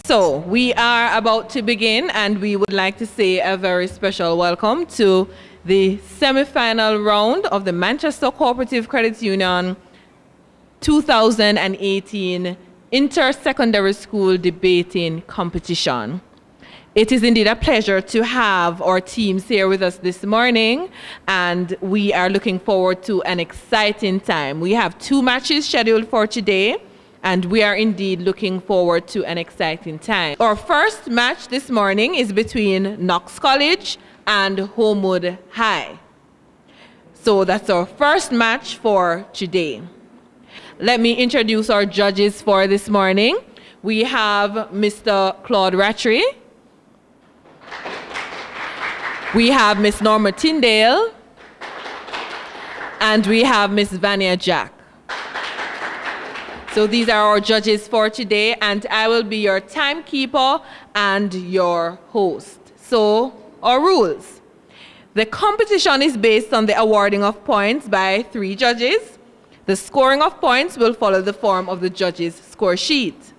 So we are about to begin, and we would like to say a very special welcome to the semi-final round of the Manchester Cooperative Credit Union 2018 Inter-Secondary School Debating Competition. It is indeed a pleasure to have our teams here with us this morning, and we are looking forward to an exciting time. We have 2 matches scheduled for today, and we are indeed looking forward to an exciting time. Our first match this morning is between Knox College and Holmwood High. So that's our first match for today. Let me introduce our judges for this morning. We have Mr. Claude Rattray. We have Miss Norma Tyndale. And we have Miss Vania Jack. So these are our judges for today, and I will be your timekeeper and your host. So, our rules. The competition is based on the awarding of points by 3 judges. The scoring of points will follow the form of the judges' score sheet.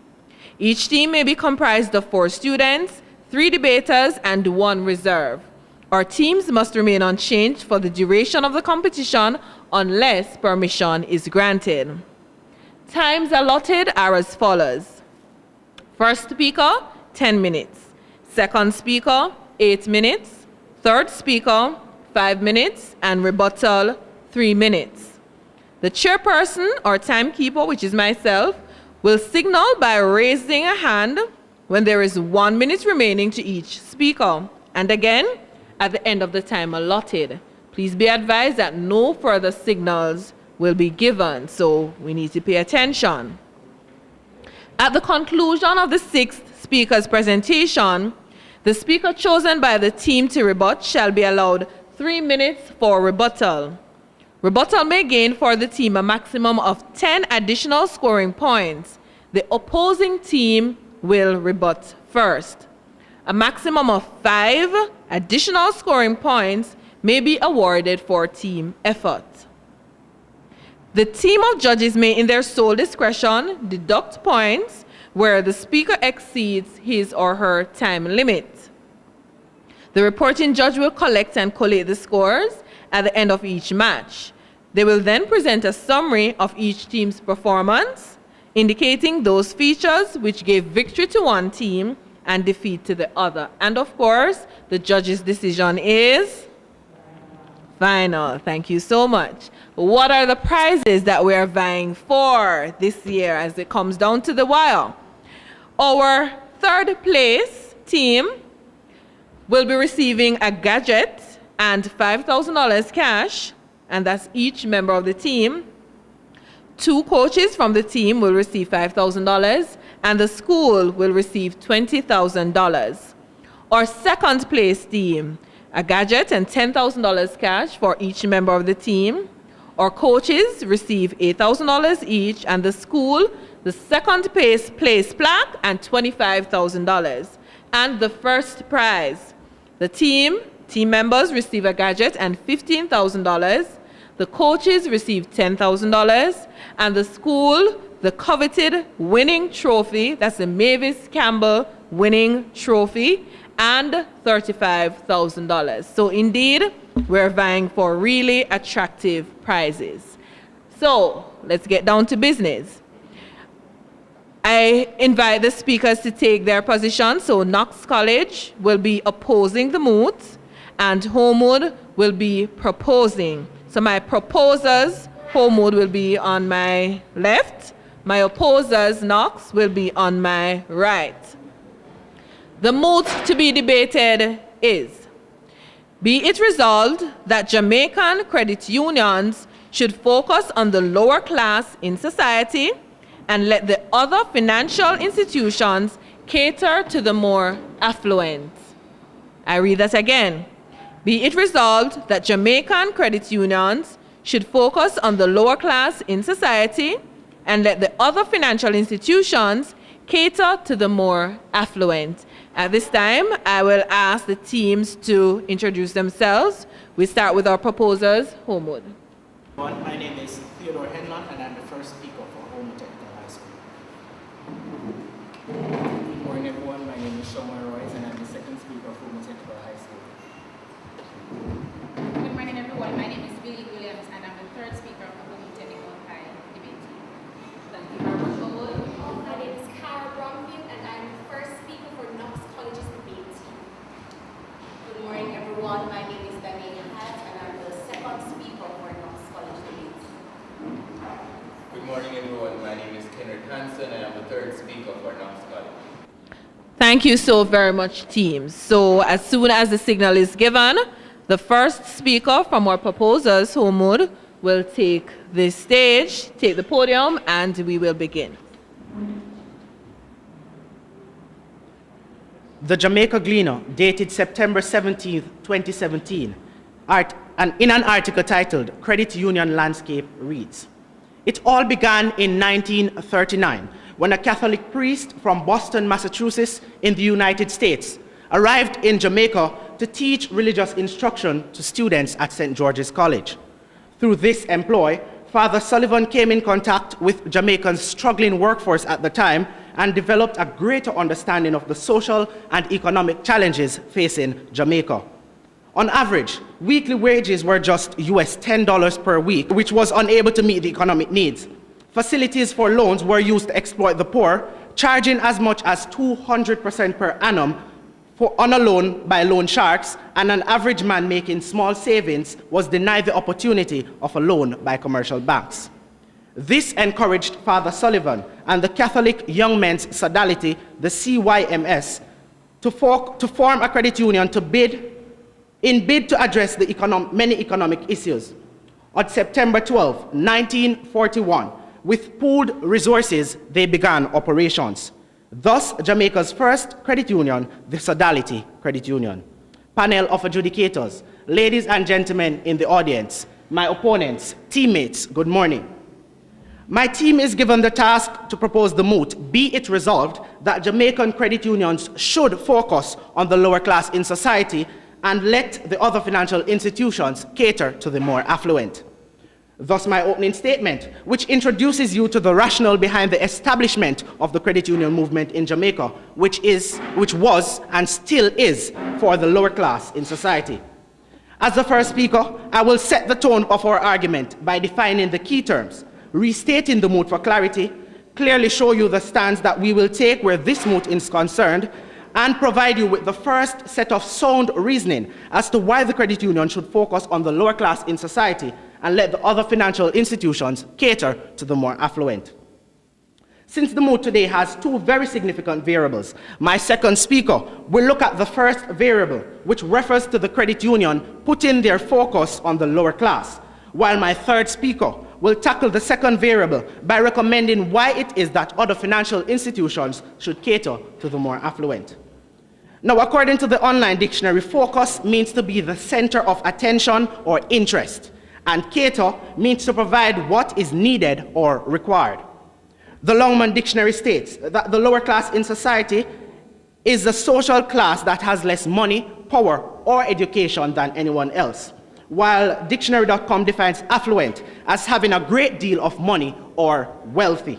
Each team may be comprised of 4 students, 3 debaters, and 1 reserve. Our teams must remain unchanged for the duration of the competition unless permission is granted. Times allotted are as follows. First speaker, 10 minutes. Second speaker, 8 minutes. Third speaker, 5 minutes. And rebuttal, 3 minutes. The chairperson or timekeeper, which is myself, will signal by raising a hand when there is 1 minute remaining to each speaker. And again, at the end of the time allotted. Please be advised that no further signals will be given, so we need to pay attention. At the conclusion of the 6th speaker's presentation, the speaker chosen by the team to rebut shall be allowed 3 minutes for rebuttal. Rebuttal may gain for the team a maximum of 10 additional scoring points. The opposing team will rebut first. A maximum of 5 additional scoring points may be awarded for team effort. The team of judges may, in their sole discretion, deduct points where the speaker exceeds his or her time limit. The reporting judge will collect and collate the scores at the end of each match. They will then present a summary of each team's performance, indicating those features which gave victory to one team and defeat to the other. And of course, the judge's decision is final. Thank you so much. What are the prizes that we are vying for this year as it comes down to the wire? Our 3rd place team will be receiving a gadget and $5,000 cash, and that's each member of the team. 2 coaches from the team will receive $5,000, and the school will receive $20,000. Our 2nd place team, a gadget and $10,000 cash for each member of the team. Our coaches receive $8,000 each, and the school, the 2nd place plaque and $25,000. And the first prize, the team members receive a gadget and $15,000. The coaches receive $10,000, and the school, the coveted winning trophy, that's the Mavis Campbell winning trophy, and $35,000. So indeed, we're vying for really attractive prizes. So let's get down to business. I invite the speakers to take their position. So Knox College will be opposing the moot, and Holmwood will be proposing. So my proposers, Holmwood, will be on my left. My opposers, Knox, will be on my right. The moot to be debated is, be it resolved that Jamaican credit unions should focus on the lower class in society and let the other financial institutions cater to the more affluent. I read that again. Be it resolved that Jamaican credit unions should focus on the lower class in society and let the other financial institutions cater to the more affluent. At this time, I will ask the teams to introduce themselves. We start with our proposers, Holmwood. My name is Theodore Henlon, and I'm the first speaker for Holmwood Technical High School. Good morning, everyone. Hanson, and I'm the third speaker for Knox College. Thank you so very much, team. So as soon as the signal is given, the first speaker from our proposers, Holmwood, will take the stage, take the podium, and we will begin. The Jamaica Gleaner, dated September 17, 2017, in an article titled Credit Union Landscape reads, "It all began in 1939 when a Catholic priest from Boston, Massachusetts in the United States arrived in Jamaica to teach religious instruction to students at St. George's College. Through this employ, Father Sullivan came in contact with Jamaica's struggling workforce at the time and developed a greater understanding of the social and economic challenges facing Jamaica. On average, weekly wages were just US $10 per week, which was unable to meet the economic needs. Facilities for loans were used to exploit the poor, charging as much as 200% per annum on a loan by loan sharks, and an average man making small savings was denied the opportunity of a loan by commercial banks. This encouraged Father Sullivan and the Catholic Young Men's Sodality, the CYMS, to form a credit union to bid to address the many economic issues. On September 12, 1941, with pooled resources, they began operations. Thus, Jamaica's first credit union, the Sodality Credit Union. Panel of adjudicators, ladies and gentlemen in the audience, my opponents, teammates, good morning. My team is given the task to propose the moot, be it resolved that Jamaican credit unions should focus on the lower class in society and let the other financial institutions cater to the more affluent. Thus, my opening statement, which introduces you to the rationale behind the establishment of the credit union movement in Jamaica, which was and still is for the lower class in society. As the first speaker, I will set the tone of our argument by defining the key terms, restating the moot for clarity, clearly show you the stance that we will take where this moot is concerned, and provide you with the first set of sound reasoning as to why the credit union should focus on the lower class in society and let the other financial institutions cater to the more affluent. Since the moot today has two very significant variables, my second speaker will look at the first variable, which refers to the credit union putting their focus on the lower class, while my third speaker will tackle the second variable by recommending why it is that other financial institutions should cater to the more affluent. Now, according to the online dictionary, focus means to be the center of attention or interest, and cater means to provide what is needed or required. The Longman Dictionary states that the lower class in society is the social class that has less money, power, or education than anyone else, while dictionary.com defines affluent as having a great deal of money or wealthy.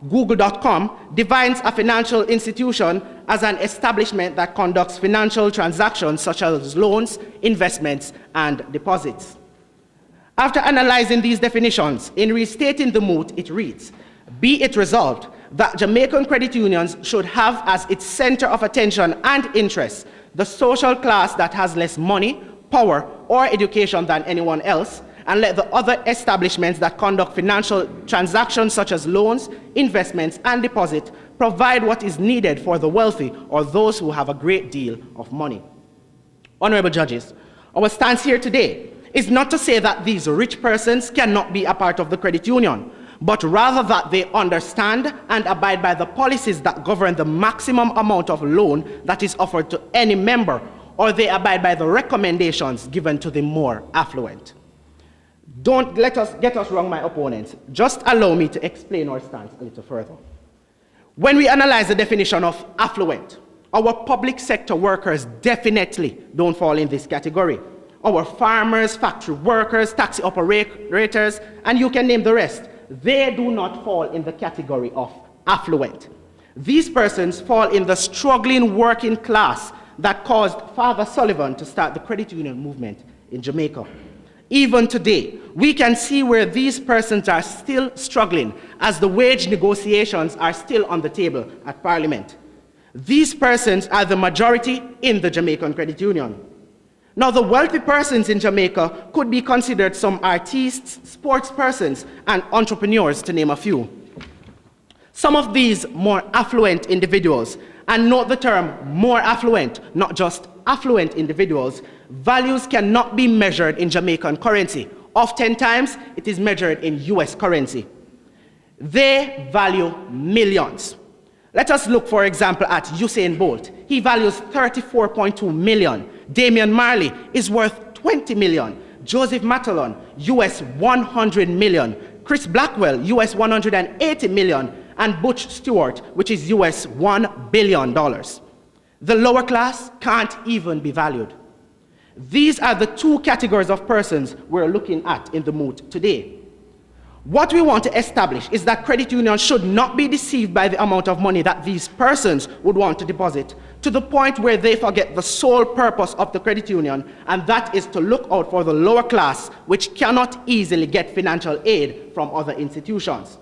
Google.com defines a financial institution as an establishment that conducts financial transactions such as loans, investments, and deposits. After analyzing these definitions, in restating the moot, it reads, "Be it resolved that Jamaican credit unions should have as its center of attention and interest the social class that has less money, power, or education than anyone else, and let the other establishments that conduct financial transactions such as loans, investments, and deposit provide what is needed for the wealthy or those who have a great deal of money." Honorable judges, our stance here today is not to say that these rich persons cannot be a part of the credit union, but rather that they understand and abide by the policies that govern the maximum amount of loan that is offered to any member, or they abide by the recommendations given to the more affluent. Don't get us wrong, my opponents. Just allow me to explain our stance a little further. When we analyze the definition of affluent, our public sector workers definitely don't fall in this category. Our farmers, factory workers, taxi operators, and you can name the rest, they do not fall in the category of affluent. These persons fall in the struggling working class that caused Father Sullivan to start the credit union movement in Jamaica. Even today, we can see where these persons are still struggling as the wage negotiations are still on the table at Parliament. These persons are the majority in the Jamaican credit union. Now, the wealthy persons in Jamaica could be considered some artists, sports persons, and entrepreneurs, to name a few. Some of these more affluent individuals, and note the term more affluent, not just affluent individuals, values cannot be measured in Jamaican currency. Oftentimes, it is measured in US currency. They value millions. Let us look, for example, at Usain Bolt. He values 34.2 million. Damian Marley is worth 20 million. Joseph Matalon, US 100 million. Chris Blackwell, US 180 million. And Butch Stewart, which is US $1 billion. The lower class can't even be valued. These are the two categories of persons we're looking at in the moot today. What we want to establish is that credit unions should not be deceived by the amount of money that these persons would want to deposit, to the point where they forget the sole purpose of the credit union, and that is to look out for the lower class, which cannot easily get financial aid from other institutions.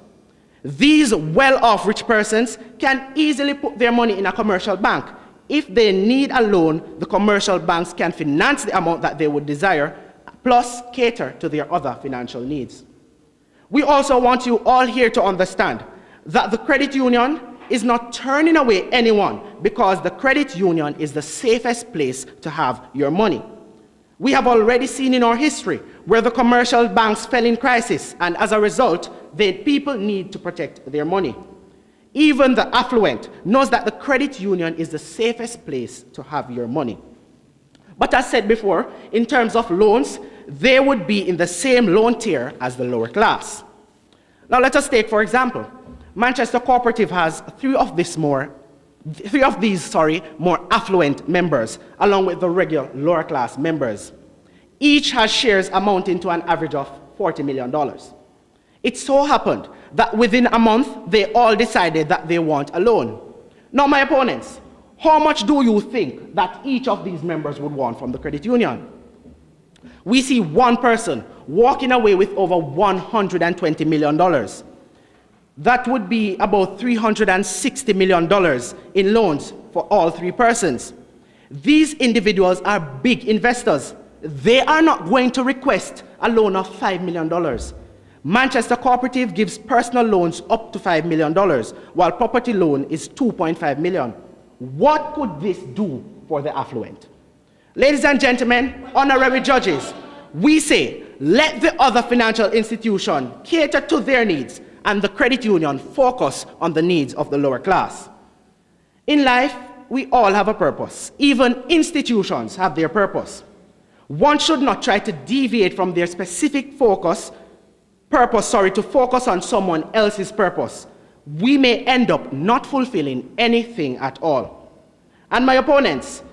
These well-off rich persons can easily put their money in a commercial bank. If they need a loan, the commercial banks can finance the amount that they would desire, plus cater to their other financial needs. We also want you all here to understand that the credit union is not turning away anyone, because the credit union is the safest place to have your money. We have already seen in our history where the commercial banks fell in crisis, and as a result, the people need to protect their money. Even the affluent knows that the credit union is the safest place to have your money. But as said before, in terms of loans, they would be in the same loan tier as the lower class. Now let us take, for example, Manchester Cooperative has three of these more affluent members, along with the regular lower class members. Each has shares amounting to an average of $40 million. It so happened that within a month, they all decided that they want a loan. Now, my opponents, how much do you think that each of these members would want from the credit union? We see one person walking away with over $120 million. That would be about $360 million in loans for all three persons. These individuals are big investors. They are not going to request a loan of $5 million. Manchester Cooperative gives personal loans up to $5 million, while property loan is $2.5 million. What could this do for the affluent? Ladies and gentlemen, honorary judges, we say, let the other financial institution cater to their needs and the credit union focus on the needs of the lower class. In life, we all have a purpose. Even institutions have their purpose. One should not try to deviate from their specific purpose to focus on someone else's purpose. We may end up not fulfilling anything at all. And my opponents,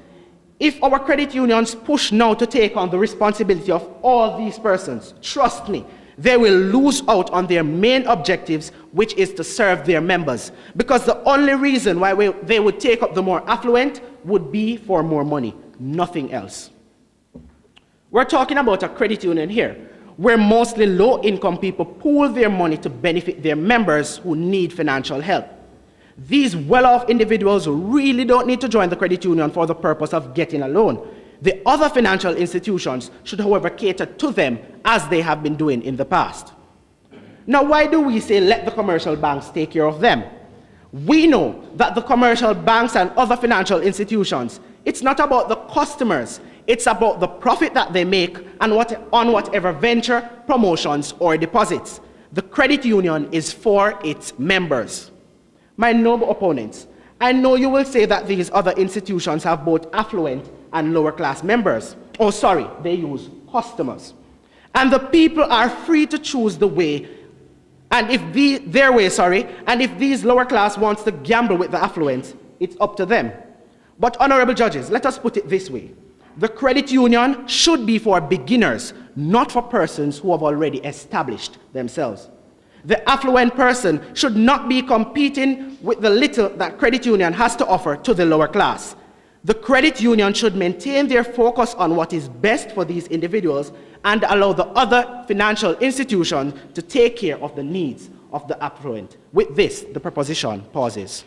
if our credit unions push now to take on the responsibility of all these persons, trust me, they will lose out on their main objectives, which is to serve their members. Because the only reason why they would take up the more affluent would be for more money, nothing else. We're talking about a credit union here, where mostly low-income people pool their money to benefit their members who need financial help. These well-off individuals really don't need to join the credit union for the purpose of getting a loan. The other financial institutions should, however, cater to them as they have been doing in the past. Now, why do we say let the commercial banks take care of them? We know that the commercial banks and other financial institutions, it's not about the customers, it's about the profit that they make and on whatever venture, promotions, or deposits. The credit union is for its members. My noble opponents, I know you will say that these other institutions have both affluent and lower class members. Oh, sorry, they use customers. And the people are free to choose the way, and if these lower class wants to gamble with the affluent, it's up to them. But honorable judges, let us put it this way. The credit union should be for beginners, not for persons who have already established themselves. The affluent person should not be competing with the little that credit union has to offer to the lower class. The credit union should maintain their focus on what is best for these individuals and allow the other financial institutions to take care of the needs of the affluent. With this, the proposition pauses.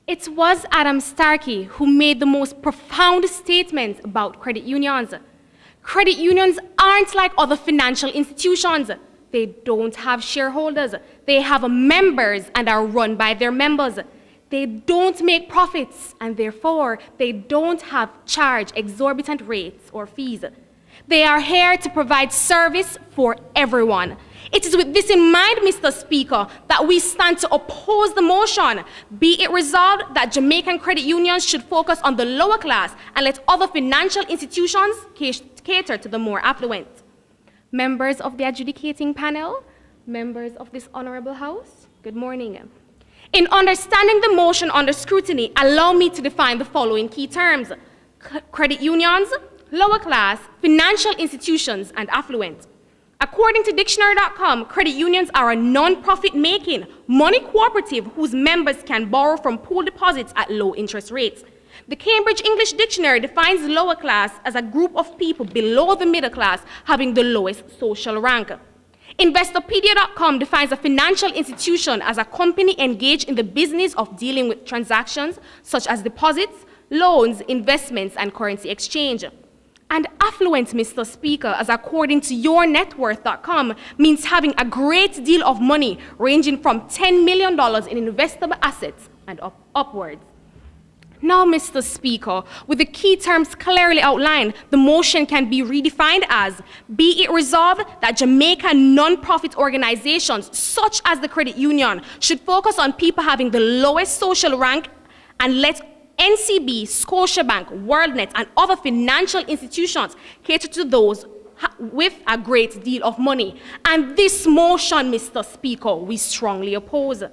It was Adam Starkey who made the most profound statements about credit unions. Credit unions aren't like other financial institutions. They don't have shareholders. They have members and are run by their members. They don't make profits, and therefore they don't charge exorbitant rates or fees. They are here to provide service for everyone. It is with this in mind, Mr. Speaker, that we stand to oppose the motion. Be it resolved that Jamaican credit unions should focus on the lower class and let other financial institutions cater to the more affluent. Members of the adjudicating panel, members of this honorable house, good morning. In understanding the motion under scrutiny, allow me to define the following key terms: credit unions, lower class, financial institutions, and affluent. According to dictionary.com, credit unions are a non-profit making money cooperative whose members can borrow from pool deposits at low interest rates. The Cambridge English Dictionary defines lower class as a group of people below the middle class having the lowest social rank. Investopedia.com defines a financial institution as a company engaged in the business of dealing with transactions such as deposits, loans, investments, and currency exchange. And affluent, Mr. Speaker, as according to yournetworth.com, means having a great deal of money ranging from $10 million in investable assets and upwards. Now, Mr. Speaker, with the key terms clearly outlined, the motion can be redefined as, be it resolved that Jamaican non-profit organizations, such as the credit union, should focus on people having the lowest social rank and let NCB, Scotiabank, WorldNet, and other financial institutions cater to those with a great deal of money. And this motion, Mr. Speaker, we strongly oppose.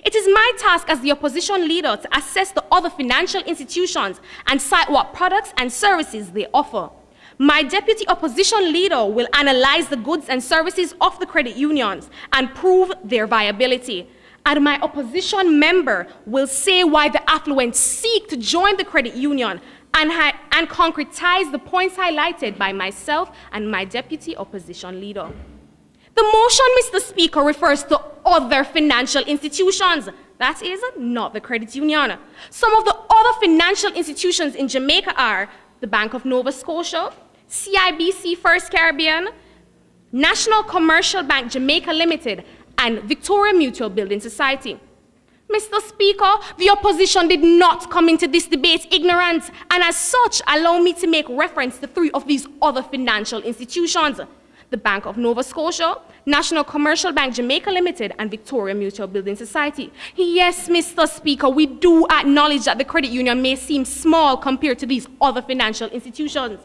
It is my task as the opposition leader to assess the other financial institutions and cite what products and services they offer. My deputy opposition leader will analyze the goods and services of the credit unions and prove their viability. And my opposition member will say why the affluent seek to join the credit union and concretize the points highlighted by myself and my deputy opposition leader. The motion, Mr. Speaker, refers to other financial institutions. That is not the credit union. Some of the other financial institutions in Jamaica are the Bank of Nova Scotia, CIBC First Caribbean, National Commercial Bank Jamaica Limited, and Victoria Mutual Building Society. Mr. Speaker, the opposition did not come into this debate ignorant, and as such, allow me to make reference to three of these other financial institutions: the Bank of Nova Scotia, National Commercial Bank Jamaica Limited, and Victoria Mutual Building Society. Yes, Mr. Speaker, we do acknowledge that the credit union may seem small compared to these other financial institutions.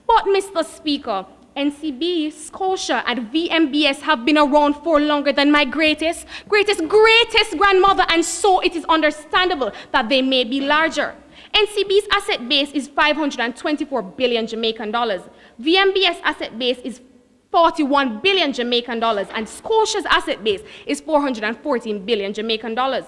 But, Mr. Speaker, NCB, Scotia, and VMBS have been around for longer than my greatest grandmother, and so it is understandable that they may be larger. NCB's asset base is 524 billion Jamaican dollars. VMBS asset base is 41 billion Jamaican dollars, and Scotia's asset base is 414 billion Jamaican dollars.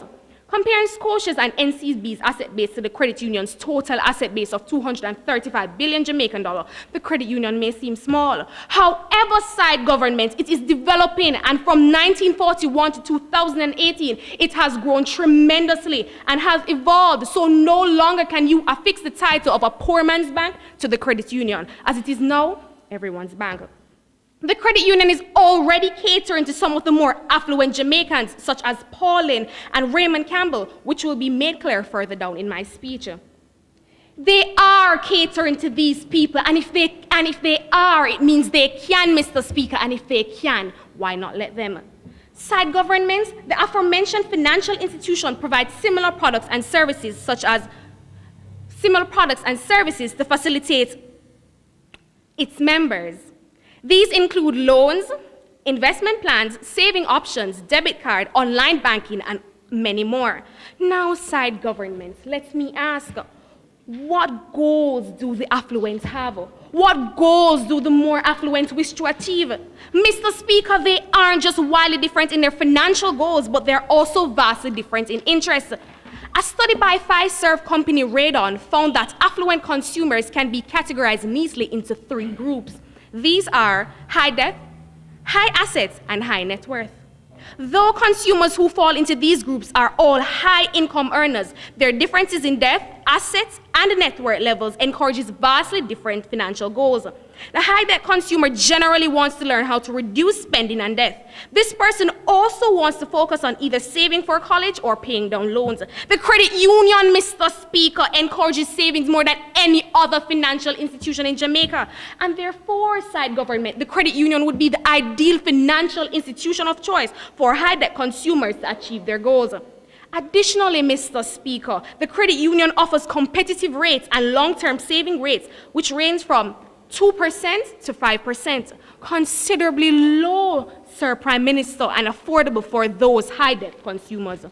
Comparing Scotia's and NCB's asset base to the credit union's total asset base of 235 billion Jamaican dollars, the credit union may seem small. However, side government, it is developing, and from 1941 to 2018, it has grown tremendously and has evolved, so no longer can you affix the title of a poor man's bank to the credit union, as it is now everyone's bank. The credit union is already catering to some of the more affluent Jamaicans, such as Pauline and Raymond Campbell, which will be made clear further down in my speech. They are catering to these people, and if they are, it means they can, Mr. Speaker, and if they can, why not let them? Side governments, the aforementioned financial institution provides similar products and services to facilitate its members. These include loans, investment plans, saving options, debit card, online banking, and many more. Now, side governments, let me ask, what goals do the affluent have? What goals do the more affluent wish to achieve? Mr. Speaker, they aren't just wildly different in their financial goals, but they're also vastly different in interests. A study by Fiserv company Radon found that affluent consumers can be categorized neatly into three groups. These are high debt, high assets, and high net worth. Though consumers who fall into these groups are all high-income earners, their differences in debt, assets, and net worth levels encourages vastly different financial goals. The high-debt consumer generally wants to learn how to reduce spending and debt. This person also wants to focus on either saving for college or paying down loans. The credit union, Mr. Speaker, encourages savings more than any other financial institution in Jamaica. And therefore, side government, the credit union would be the ideal financial institution of choice for high-debt consumers to achieve their goals. Additionally, Mr. Speaker, the credit union offers competitive rates and long-term saving rates, which range from 2% to 5%, considerably low, Sir Prime Minister, and affordable for those high-debt consumers.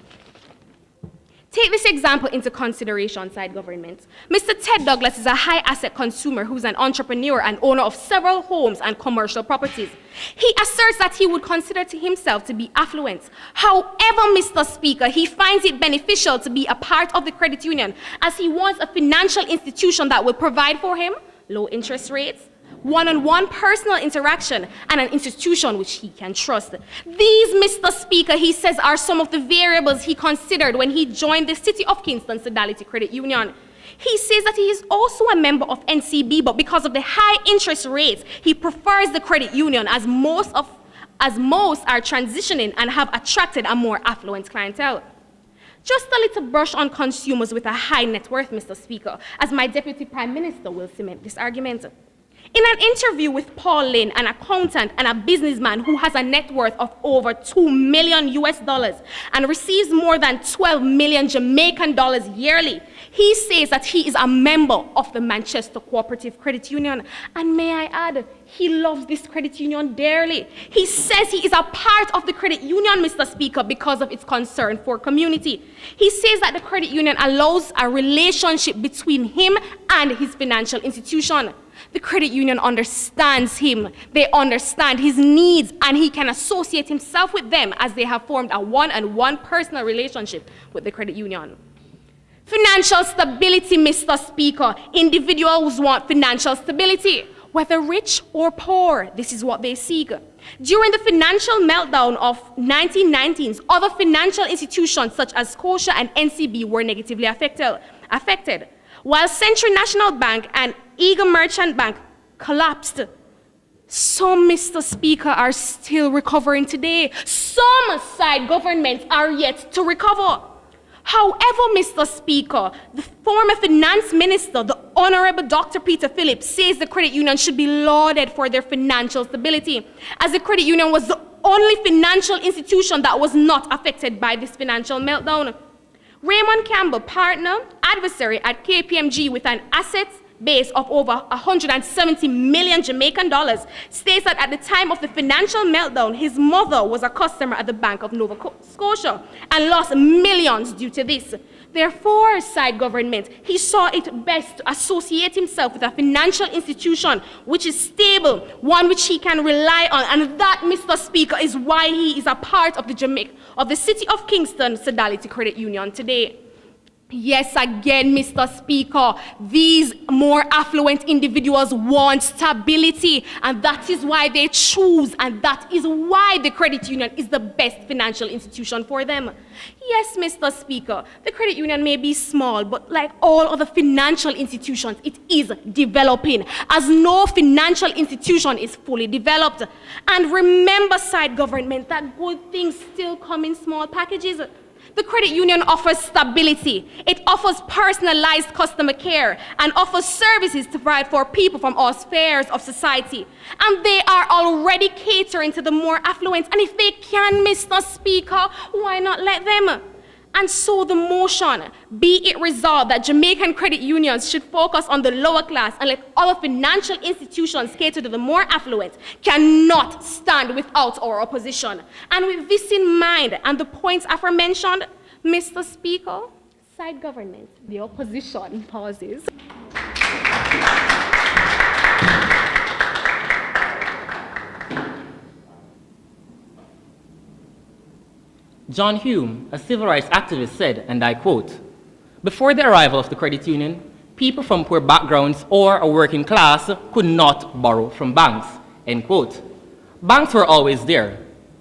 Take this example into consideration, side government. Mr. Ted Douglas is a high-asset consumer who's an entrepreneur and owner of several homes and commercial properties. He asserts that he would consider to himself to be affluent. However, Mr. Speaker, he finds it beneficial to be a part of the credit union as he wants a financial institution that will provide for him low interest rates, one-on-one personal interaction, and an institution which he can trust. These, Mr. Speaker, he says, are some of the variables he considered when he joined the City of Kingston Sodality Credit Union. He says that he is also a member of NCB, but because of the high interest rates, he prefers the credit union as most are transitioning and have attracted a more affluent clientele. Just a little brush on consumers with a high net worth, Mr. Speaker, as my Deputy Prime Minister will cement this argument. In an interview with Paul Lynn, an accountant and a businessman who has a net worth of over $2 million and receives more than 12 million Jamaican dollars yearly, he says that he is a member of the Manchester Cooperative Credit Union. And may I add, he loves this credit union dearly. He says he is a part of the credit union, Mr. Speaker, because of its concern for community. He says that the credit union allows a relationship between him and his financial institution. The credit union understands him, they understand his needs, and he can associate himself with them as they have formed a one-on-one personal relationship with the credit union. Financial stability, Mr. Speaker. Individuals want financial stability, whether rich or poor. This is what they seek. During the financial meltdown of 1990s, other financial institutions such as Scotia and NCB were negatively affected. While Central National Bank and Eagle Merchant Bank collapsed, some, Mr. Speaker, are still recovering today. Some side governments are yet to recover. However, Mr. Speaker, the former finance minister, the Honorable Dr. Peter Phillips, says the credit union should be lauded for their financial stability, as the credit union was the only financial institution that was not affected by this financial meltdown. Raymond Campbell, partner, adversary at KPMG with an asset base of over 170 million Jamaican dollars, states that at the time of the financial meltdown, his mother was a customer at the Bank of Nova Scotia and lost millions due to this. Therefore, side government, he saw it best to associate himself with a financial institution which is stable, one which he can rely on, and that, Mr. Speaker, is why he is a part of the City of Kingston Sodality Credit Union today. Yes, again, Mr. Speaker, these more affluent individuals want stability, and that is why they choose, and that is why the credit union is the best financial institution for them. Yes, Mr. Speaker, the credit union may be small, but like all other financial institutions, it is developing, as no financial institution is fully developed. And remember, side government, that good things still come in small packages. The credit union offers stability, it offers personalized customer care, and offers services to provide for people from all spheres of society. And they are already catering to the more affluent, and if they can, Mr. Speaker, why not let them? And so the motion, be it resolved that Jamaican credit unions should focus on the lower class and let other financial institutions cater to the more affluent, cannot stand without our opposition. And with this in mind and the points aforementioned, Mr. Speaker, side government, the opposition pauses. John Hume, a civil rights activist, said, and I quote, "Before the arrival of the credit union, people from poor backgrounds or a working class could not borrow from banks," end quote. Banks were always there,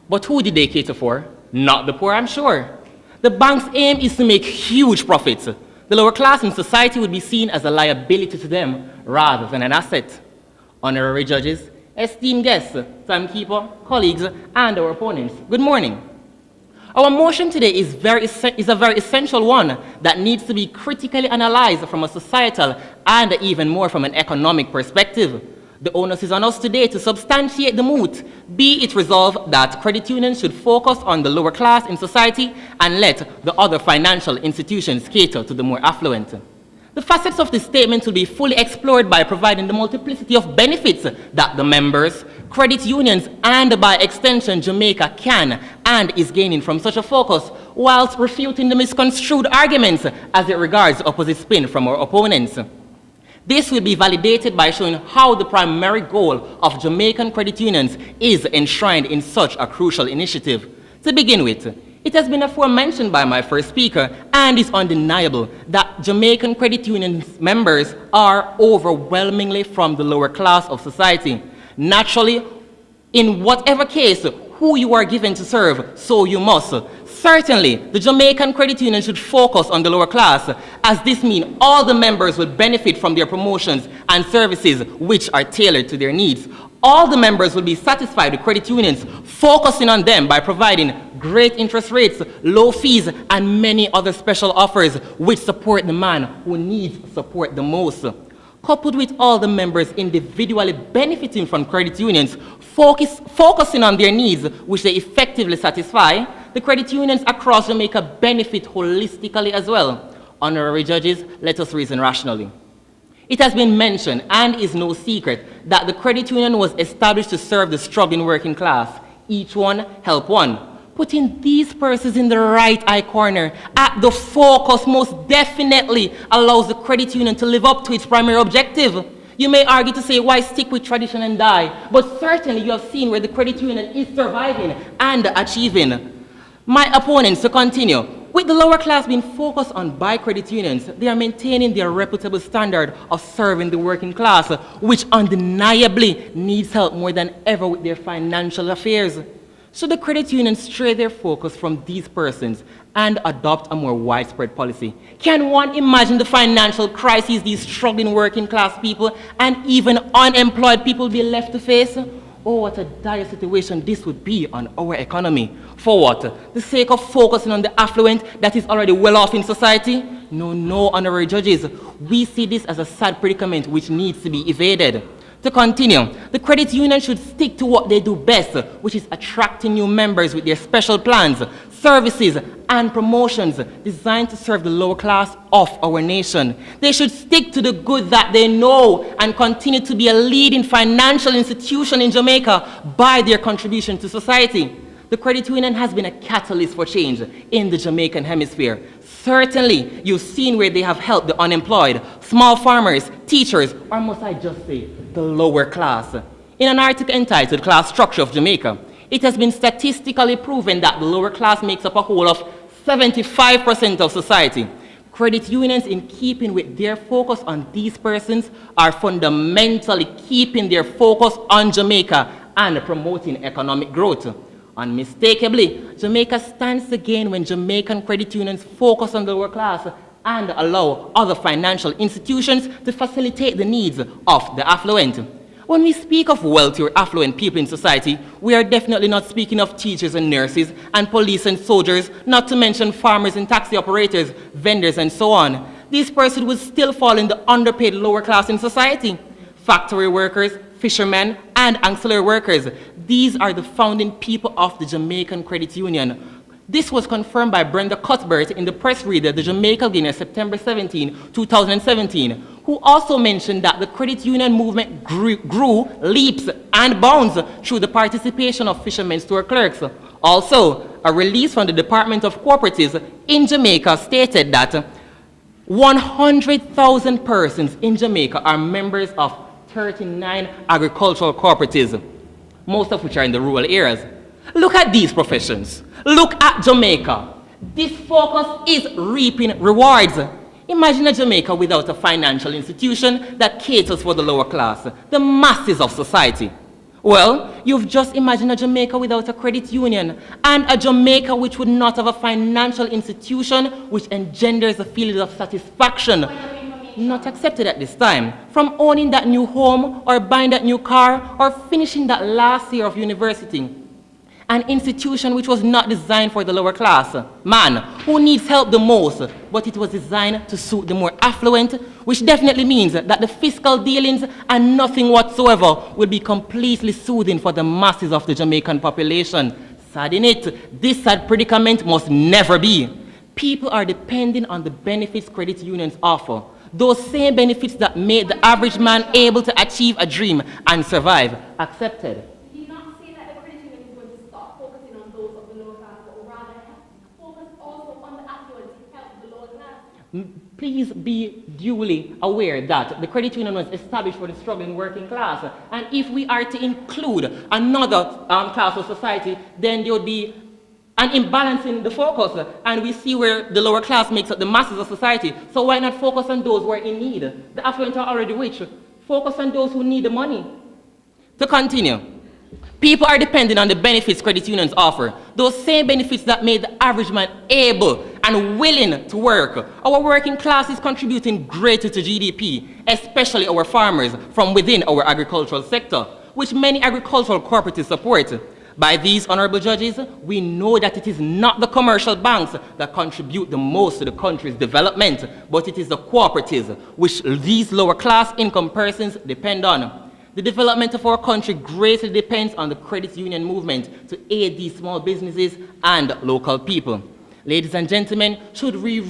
but who did they cater for? Not the poor, I'm sure. The bank's aim is to make huge profits. The lower class in society would be seen as a liability to them rather than an asset. honorary judges, esteemed guests, timekeeper, colleagues, and our opponents. Good morning. Our motion today is a very essential one that needs to be critically analyzed from a societal and even more from an economic perspective. The onus is on us today to substantiate the moot, be it resolved that credit unions should focus on the lower class in society and let the other financial institutions cater to the more affluent. The facets of this statement will be fully explored by providing the multiplicity of benefits that the members, credit unions, and by extension Jamaica can and is gaining from such a focus, whilst refuting the misconstrued arguments as it regards opposite spin from our opponents. This will be validated by showing how the primary goal of Jamaican credit unions is enshrined in such a crucial initiative. To begin with, it has been aforementioned by my first speaker and is undeniable that Jamaican credit union members are overwhelmingly from the lower class of society. Naturally, in whatever case, who you are given to serve, so you must. Certainly, the Jamaican credit union should focus on the lower class, as this means all the members will benefit from their promotions and services which are tailored to their needs. All the members will be satisfied with credit unions, focusing on them by providing great interest rates, low fees, and many other special offers which support the man who needs support the most. Coupled with all the members individually benefiting from credit unions, focusing on their needs which they effectively satisfy, the credit unions across Jamaica benefit holistically as well. Honorary judges, let us reason rationally. It has been mentioned, and is no secret, that the credit union was established to serve the struggling working class. Each one help one. Putting these persons in the right eye corner at the focus most definitely allows the credit union to live up to its primary objective. You may argue to say, why stick with tradition and die? But certainly you have seen where the credit union is surviving and achieving. My opponents, to continue, with the lower class being focused on by credit unions, they are maintaining their reputable standard of serving the working class, which undeniably needs help more than ever with their financial affairs. Should the credit unions stray their focus from these persons and adopt a more widespread policy? Can one imagine the financial crises these struggling working class people and even unemployed people be left to face? Oh, what a dire situation this would be on our economy. For what? The sake of focusing on the affluent that is already well off in society? No, honorary judges. We see this as a sad predicament which needs to be evaded. To continue, the credit union should stick to what they do best, which is attracting new members with their special plans, services, and promotions designed to serve the lower class of our nation. They should stick to the good that they know and continue to be a leading financial institution in Jamaica by their contribution to society. The credit union has been a catalyst for change in the Jamaican hemisphere. Certainly, you've seen where they have helped the unemployed, small farmers, teachers, or must I just say, the lower class. In an article entitled Class Structure of Jamaica, it has been statistically proven that the lower class makes up a whole of 75% of society. Credit unions, in keeping with their focus on these persons, are fundamentally keeping their focus on Jamaica and promoting economic growth. Unmistakably, Jamaica stands to gain when Jamaican credit unions focus on the lower class and allow other financial institutions to facilitate the needs of the affluent. When we speak of wealthy or affluent people in society, we are definitely not speaking of teachers and nurses and police and soldiers, not to mention farmers and taxi operators, vendors, and so on. These persons would still fall in the underpaid lower class in society. Factory workers, fishermen, and ancillary workers. These are the founding people of the Jamaican Credit Union. This was confirmed by Brenda Cuthbert in the press reader, the Jamaica Guinea, September 17, 2017, who also mentioned that the credit union movement grew leaps and bounds through the participation of fishermen store clerks. Also, a release from the Department of Cooperatives in Jamaica stated that 100,000 persons in Jamaica are members of 39 agricultural cooperatives, most of which are in the rural areas. Look at these professions. Look at Jamaica. This focus is reaping rewards. Imagine a Jamaica without a financial institution that caters for the lower class, the masses of society. Well, you've just imagined a Jamaica without a credit union, and a Jamaica which would not have a financial institution which engenders a feeling of satisfaction. not accepted at this time. From owning that new home, or buying that new car, or finishing that last year of university. An institution which was not designed for the lower class man who needs help the most, but it was designed to suit the more affluent, which definitely means that the fiscal dealings and nothing whatsoever will be completely soothing for the masses of the Jamaican population. Sad in it, this sad predicament must never be. People are depending on the benefits credit unions offer. Those same benefits that made the average man able to achieve a dream and survive. Accepted. Did you not say that the credit union is going to stop focusing on those of the lower class, but rather focus also on the affluent to help the lower class? Please be duly aware that the credit union was established for the struggling working class. And if we are to include another class of society, then there would be an imbalance in the focus. And we see where the lower class makes up the masses of society. So why not focus on those who are in need? The affluent are already rich. Focus on those who need the money. To continue, people are depending on the benefits credit unions offer. Those same benefits that made the average man able and willing to work. Our working class is contributing greatly to GDP, especially our farmers from within our agricultural sector, which many agricultural cooperatives support. By these honorable judges, we know that it is not the commercial banks that contribute the most to the country's development, but it is the cooperatives, which these lower class income persons depend on. The development of our country greatly depends on the credit union movement to aid these small businesses and local people. Ladies and gentlemen, should we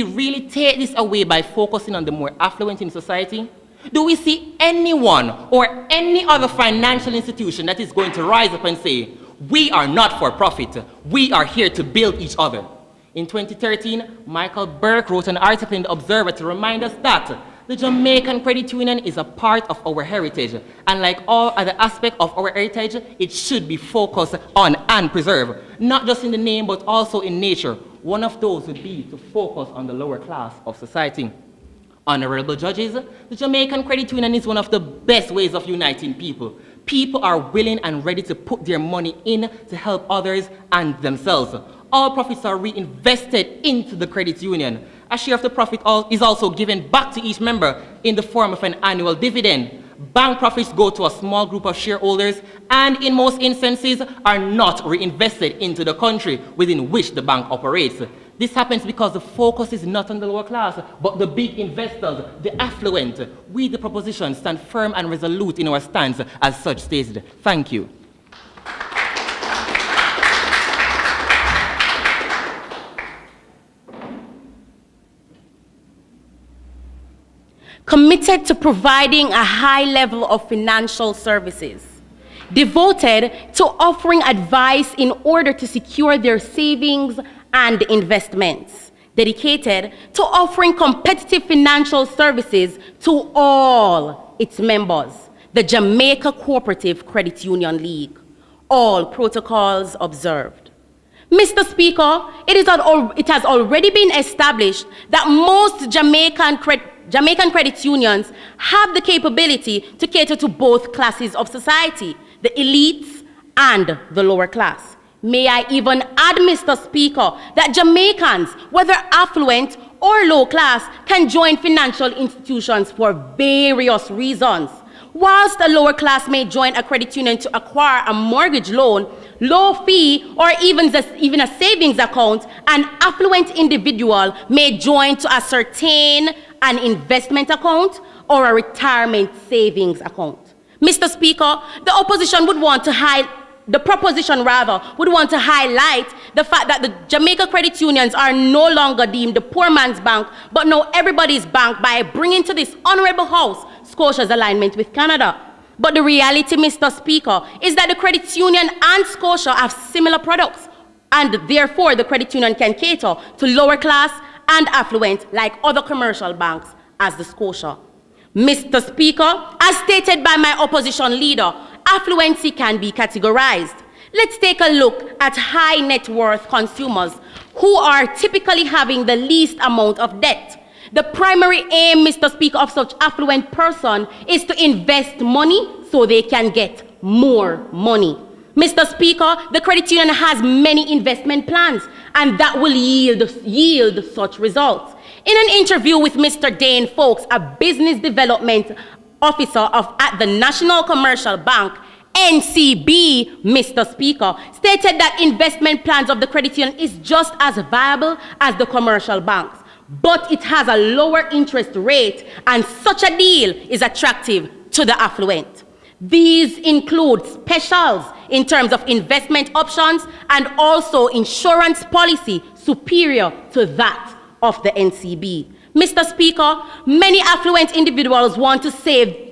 really take this away by focusing on the more affluent in society? Do we see anyone or any other financial institution that is going to rise up and say, we are not for profit, we are here to build each other? In 2013, Michael Burke wrote an article in The Observer to remind us that the Jamaican Credit Union is a part of our heritage, and like all other aspects of our heritage, it should be focused on and preserved, not just in the name, but also in nature. One of those would be to focus on the lower class of society. Honorable judges, the Jamaican Credit Union is one of the best ways of uniting people. People are willing and ready to put their money in to help others and themselves. All profits are reinvested into the credit union. A share of the profit is also given back to each member in the form of an annual dividend. Bank profits go to a small group of shareholders and in most instances are not reinvested into the country within which the bank operates. This happens because the focus is not on the lower class, but the big investors, the affluent. We, the proposition, stand firm and resolute in our stance as such stated. Thank you. Committed to providing a high level of financial services, devoted to offering advice in order to secure their savings and investments, dedicated to offering competitive financial services to all its members, the Jamaica Cooperative Credit Union League. All protocols observed. Mr. Speaker, it has already been established that most Jamaican credit unions have the capability to cater to both classes of society, the elites and the lower class. May I even add, Mr. Speaker, that Jamaicans, whether affluent or low class, can join financial institutions for various reasons. Whilst the lower class may join a credit union to acquire a mortgage loan, low fee, or even a savings account, an affluent individual may join to ascertain an investment account or a retirement savings account. Mr. Speaker, the proposition would want to highlight the fact that the Jamaica credit unions are no longer deemed the poor man's bank, but now everybody's bank by bringing to this honorable house Scotia's alignment with Canada. But the reality, Mr. Speaker, is that the credit union and Scotia have similar products, and therefore the credit union can cater to lower class and affluent like other commercial banks as the Scotia. Mr. Speaker, as stated by my opposition leader, affluency can be categorized. Let's take a look at high net worth consumers who are typically having the least amount of debt. The primary aim, Mr. Speaker, of such affluent person is to invest money so they can get more money. Mr. Speaker, the credit union has many investment plans and that will yield such results. In an interview with Mr. Dane Folks, a business development officer at the National Commercial Bank, NCB, Mr. Speaker, stated that investment plans of the credit union is just as viable as the commercial banks, but it has a lower interest rate, and such a deal is attractive to the affluent. These include specials in terms of investment options and also insurance policy superior to that of the NCB. Mr. Speaker, many affluent individuals want to save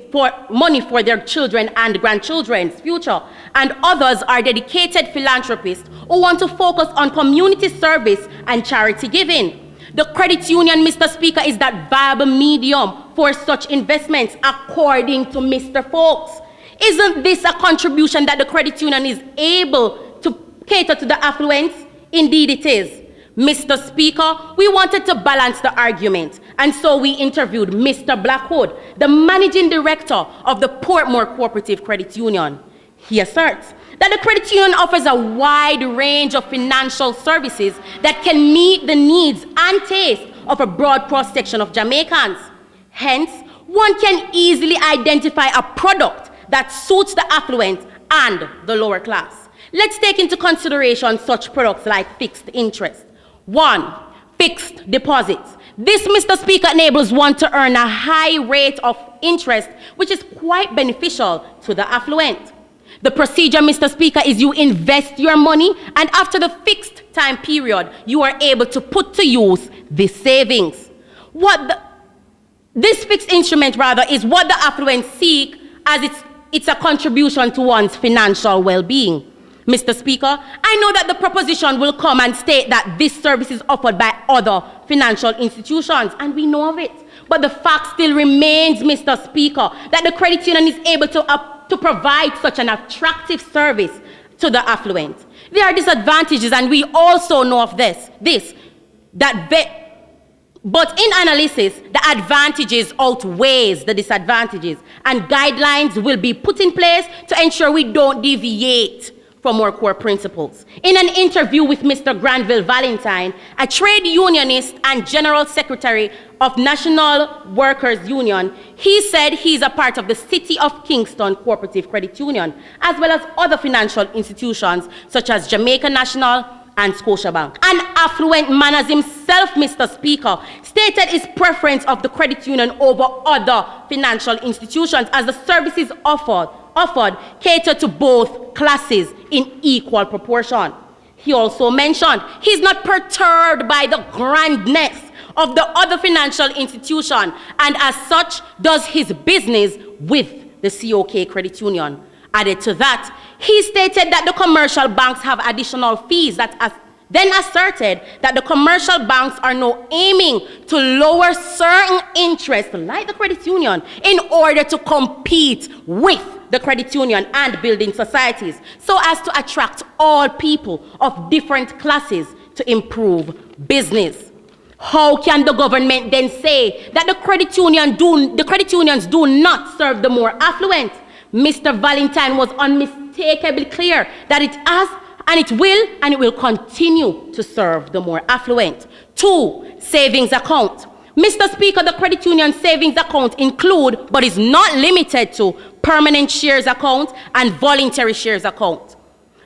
money for their children and grandchildren's future, and others are dedicated philanthropists who want to focus on community service and charity giving. The credit union, Mr. Speaker, is that viable medium for such investments, according to Mr. Folks. Isn't this a contribution that the credit union is able to cater to the affluent? Indeed it is. Mr. Speaker, we wanted to balance the argument, and so we interviewed Mr. Blackwood, the managing director of the Portmore Cooperative Credit Union. He asserts that the credit union offers a wide range of financial services that can meet the needs and taste of a broad cross-section of Jamaicans. Hence, one can easily identify a product that suits the affluent and the lower class. Let's take into consideration such products like fixed interest. 1. Fixed deposits. This, Mr. Speaker, enables one to earn a high rate of interest, which is quite beneficial to the affluent. The procedure, Mr. Speaker, is you invest your money, and after the fixed time period, you are able to put to use this savings. This fixed instrument, rather, is what the affluent seek, as it's a contribution to one's financial well-being. Mr. Speaker, I know that the proposition will come and state that this service is offered by other financial institutions, and we know of it. But the fact still remains, Mr. Speaker, that the credit union is able to provide such an attractive service to the affluent. There are disadvantages, and we also know of but in analysis, the advantages outweighs the disadvantages, and guidelines will be put in place to ensure we don't deviate from our core principles. In an interview with Mr. Granville Valentine, a trade unionist and general secretary of National Workers Union, he said he's a part of the City of Kingston Cooperative Credit Union, as well as other financial institutions such as Jamaica National and Scotiabank. An affluent man as himself, Mr. Speaker, stated his preference of the credit union over other financial institutions, as the services offered cater to both classes in equal proportion. He also mentioned he's not perturbed by the grandness of the other financial institution, and as such does his business with the COK Credit Union. Added to that, he stated that the commercial banks have additional fees, then asserted that the commercial banks are now aiming to lower certain interests, like the credit union, in order to compete with the credit union and building societies, so as to attract all people of different classes to improve business. How can the government then say that the credit unions do not serve the more affluent? Mr. Valentine was unmistakably clear that it has, and it will continue to serve the more affluent. 2, savings account. Mr. Speaker, the credit union savings account include, but is not limited to, permanent shares account and voluntary shares account.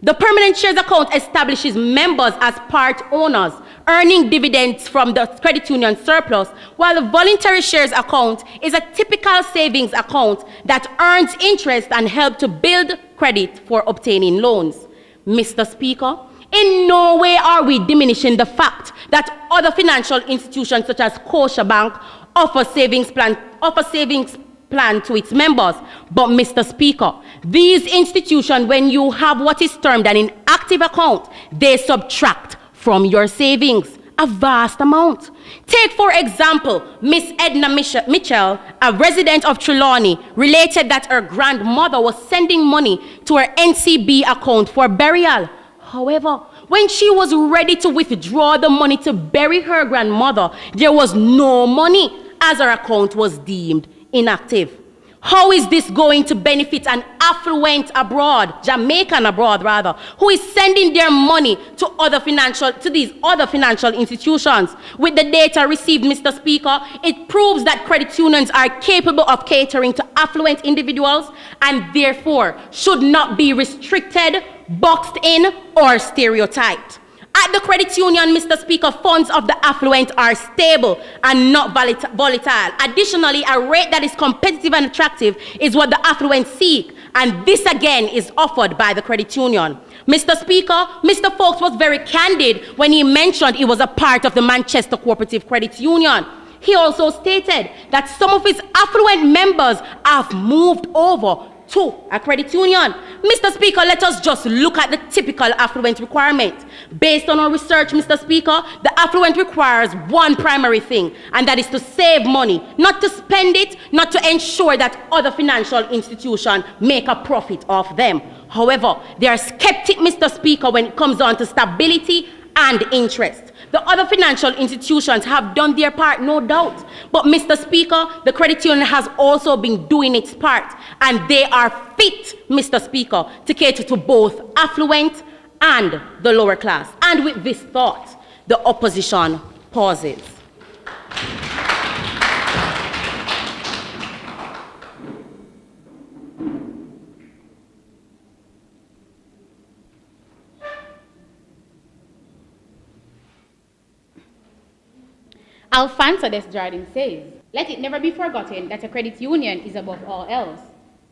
The permanent shares account establishes members as part owners, earning dividends from the credit union surplus, while the voluntary shares account is a typical savings account that earns interest and helps to build credit for obtaining loans. Mr. Speaker, in no way are we diminishing the fact that other financial institutions such as Scotiabank offer savings plan to its members. But Mr. Speaker, these institutions, when you have what is termed an inactive account, they subtract from your savings a vast amount. Take, for example, Miss Edna Mitchell, a resident of Trelawney, related that her grandmother was sending money to her NCB account for burial. However, when she was ready to withdraw the money to bury her grandmother, there was no money, as her account was deemed inactive. How is this going to benefit an affluent abroad, Jamaican abroad rather, who is sending their money to these other financial institutions? With the data received, Mr. Speaker, it proves that credit unions are capable of catering to affluent individuals and therefore should not be restricted, boxed in, or stereotyped. At the credit union, Mr. Speaker, funds of the affluent are stable and not volatile. Additionally, a rate that is competitive and attractive is what the affluent seek, and this again is offered by the credit union. Mr. Speaker, Mr. Folks was very candid when he mentioned he was a part of the Manchester Cooperative Credit Union. He also stated that some of his affluent members have moved over to a credit union. Mr. Speaker, let us just look at the typical affluent requirement. Based on our research, Mr. Speaker, the affluent requires one primary thing, and that is to save money, not to spend it, not to ensure that other financial institutions make a profit off them. However, they are skeptic, Mr. Speaker, when it comes on to stability and interest. The other financial institutions have done their part, no doubt. But, Mr. Speaker, the credit union has also been doing its part, and they are fit, Mr. Speaker, to cater to both affluent and the lower class. And with this thought, the opposition pauses. Alphonso Desjardins says, "Let it never be forgotten that a credit union is above all else,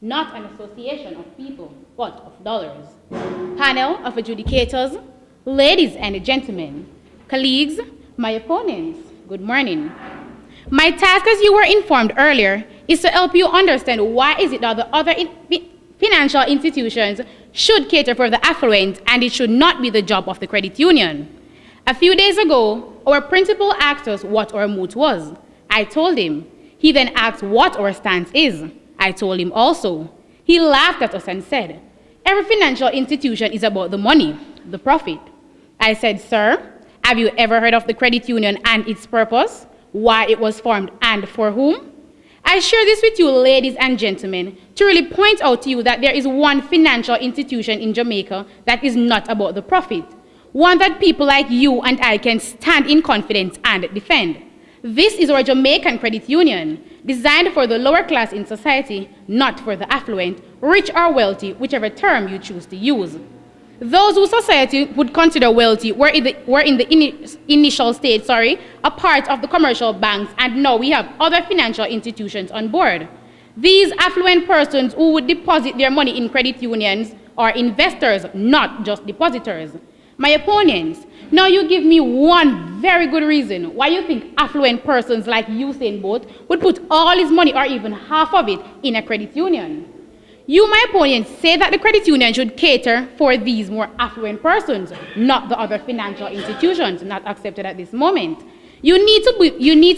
not an association of people, but of dollars." Panel of adjudicators, ladies and gentlemen, colleagues, my opponents, good morning. My task, as you were informed earlier, is to help you understand why is it that the other financial institutions should cater for the affluent and it should not be the job of the credit union. A few days ago, our principal asked us what our moot was. I told him. He then asked what our stance is. I told him also. He laughed at us and said, "Every financial institution is about the money, the profit." I said, "Sir, have you ever heard of the credit union and its purpose, why it was formed and for whom?" I share this with you, ladies and gentlemen, to really point out to you that there is one financial institution in Jamaica that is not about the profit. One that people like you and I can stand in confidence and defend. This is our Jamaican credit union, designed for the lower class in society, not for the affluent, rich or wealthy, whichever term you choose to use. Those who society would consider wealthy were in the initial stage, a part of the commercial banks, and now we have other financial institutions on board. These affluent persons who would deposit their money in credit unions are investors, not just depositors. My opponents, now you give me one very good reason why you think affluent persons like Usain Bolt would put all his money or even half of it in a credit union. You, my opponents, say that the credit union should cater for these more affluent persons, not the other financial institutions not accepted at this moment. You need to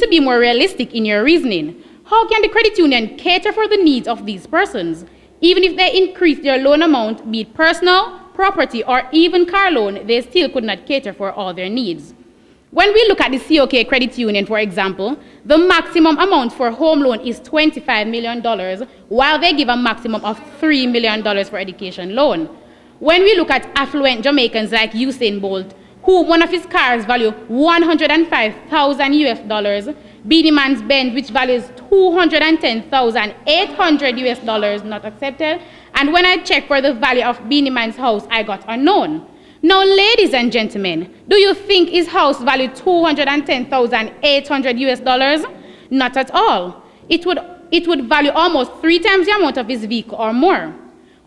be more realistic in your reasoning. How can the credit union cater for the needs of these persons? Even if they increase their loan amount, be it personal, property, or even car loan, they still could not cater for all their needs. When we look at the COK Credit Union, for example, the maximum amount for home loan is $25 million, while they give a maximum of $3 million for education loan. When we look at affluent Jamaicans like Usain Bolt, who one of his cars value $105,000, Beanie Man's Benz, which values $210,800, not accepted. And when I checked for the value of Beanie Man's house, I got unknown. Now, ladies and gentlemen, do you think his house valued $210,800? Not at all. It would value almost 3 times the amount of his vehicle or more.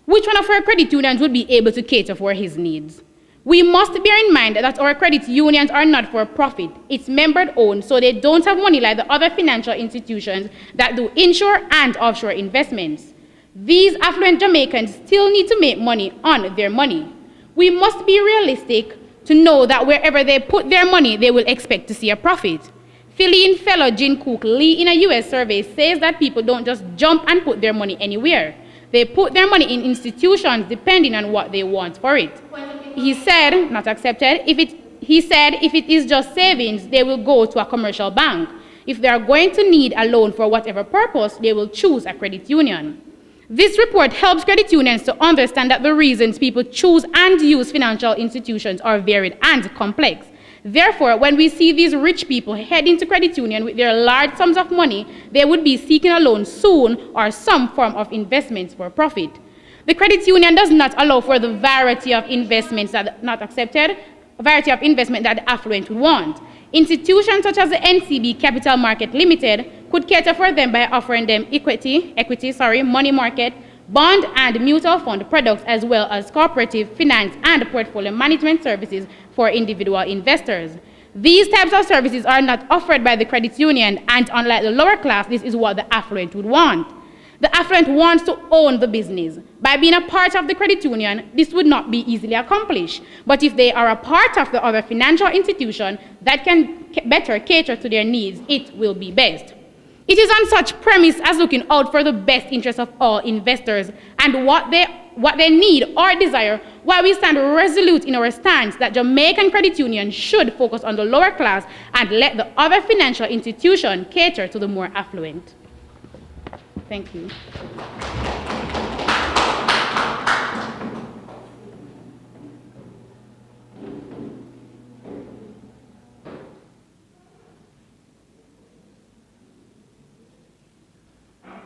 Which one of our credit unions would be able to cater for his needs? We must bear in mind that our credit unions are not for profit. It's member-owned, so they don't have money like the other financial institutions that do inshore and offshore investments. These affluent Jamaicans still need to make money on their money. We must be realistic to know that wherever they put their money, they will expect to see a profit. Philippine fellow Jin Cook Lee in a US survey says that people don't just jump and put their money anywhere. They put their money in institutions depending on what they want for it. He said, not accepted, if it is just savings, they will go to a commercial bank. If they are going to need a loan for whatever purpose, they will choose a credit union. This report helps credit unions to understand that the reasons people choose and use financial institutions are varied and complex. Therefore, when we see these rich people head into credit union with their large sums of money, they would be seeking a loan soon or some form of investments for profit. The credit union does not allow for the variety of investments that are not accepted, variety of investment that the affluent would want. Institutions such as the NCB Capital Market Limited could cater for them by offering them equity, money market, bond and mutual fund products, as well as cooperative, finance, and portfolio management services for individual investors. These types of services are not offered by the credit union, and unlike the lower class, this is what the affluent would want. The affluent wants to own the business. By being a part of the credit union, this would not be easily accomplished. But if they are a part of the other financial institution that can better cater to their needs, it will be best. It is on such premise as looking out for the best interest of all investors and what they need or desire, while we stand resolute in our stance that Jamaican credit union should focus on the lower class and let the other financial institution cater to the more affluent. Thank you.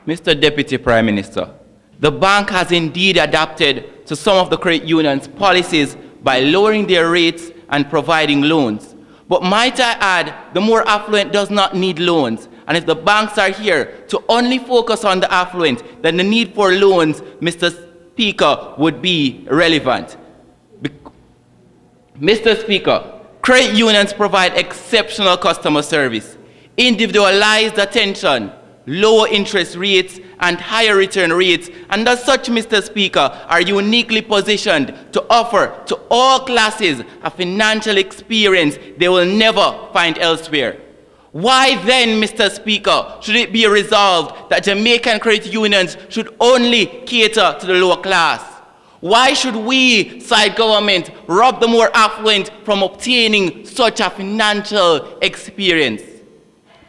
Mr. Deputy Prime Minister, the bank has indeed adapted to some of the credit union's policies by lowering their rates and providing loans. But might I add, the more affluent does not need loans. And if the banks are here to only focus on the affluent, then the need for loans, Mr. Speaker, would be irrelevant. Mr. Speaker, credit unions provide exceptional customer service, individualized attention, lower interest rates, and higher return rates, and as such, Mr. Speaker, are uniquely positioned to offer to all classes a financial experience they will never find elsewhere. Why then, Mr. Speaker, should it be resolved that Jamaican credit unions should only cater to the lower class? Why should we, side government, rob the more affluent from obtaining such a financial experience?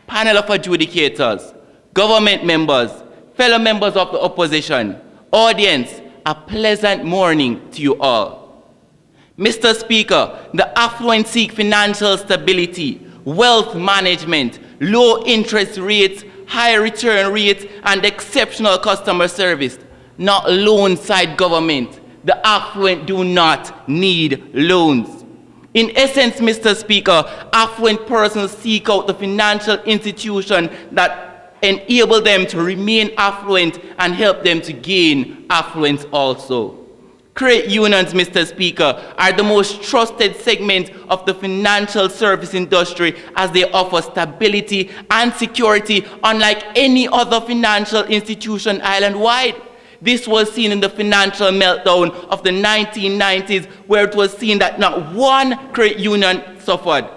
Panel of adjudicators, government members, fellow members of the opposition, audience, a pleasant morning to you all. Mr. Speaker, the affluent seek financial stability, wealth management, low interest rates, high return rates, and exceptional customer service, not loan side government. The affluent do not need loans. In essence, Mr. Speaker, affluent persons seek out the financial institution that enable them to remain affluent and help them to gain affluence also. Credit unions, Mr. Speaker, are the most trusted segment of the financial service industry as they offer stability and security unlike any other financial institution island-wide. This was seen in the financial meltdown of the 1990s, where it was seen that not one credit union suffered.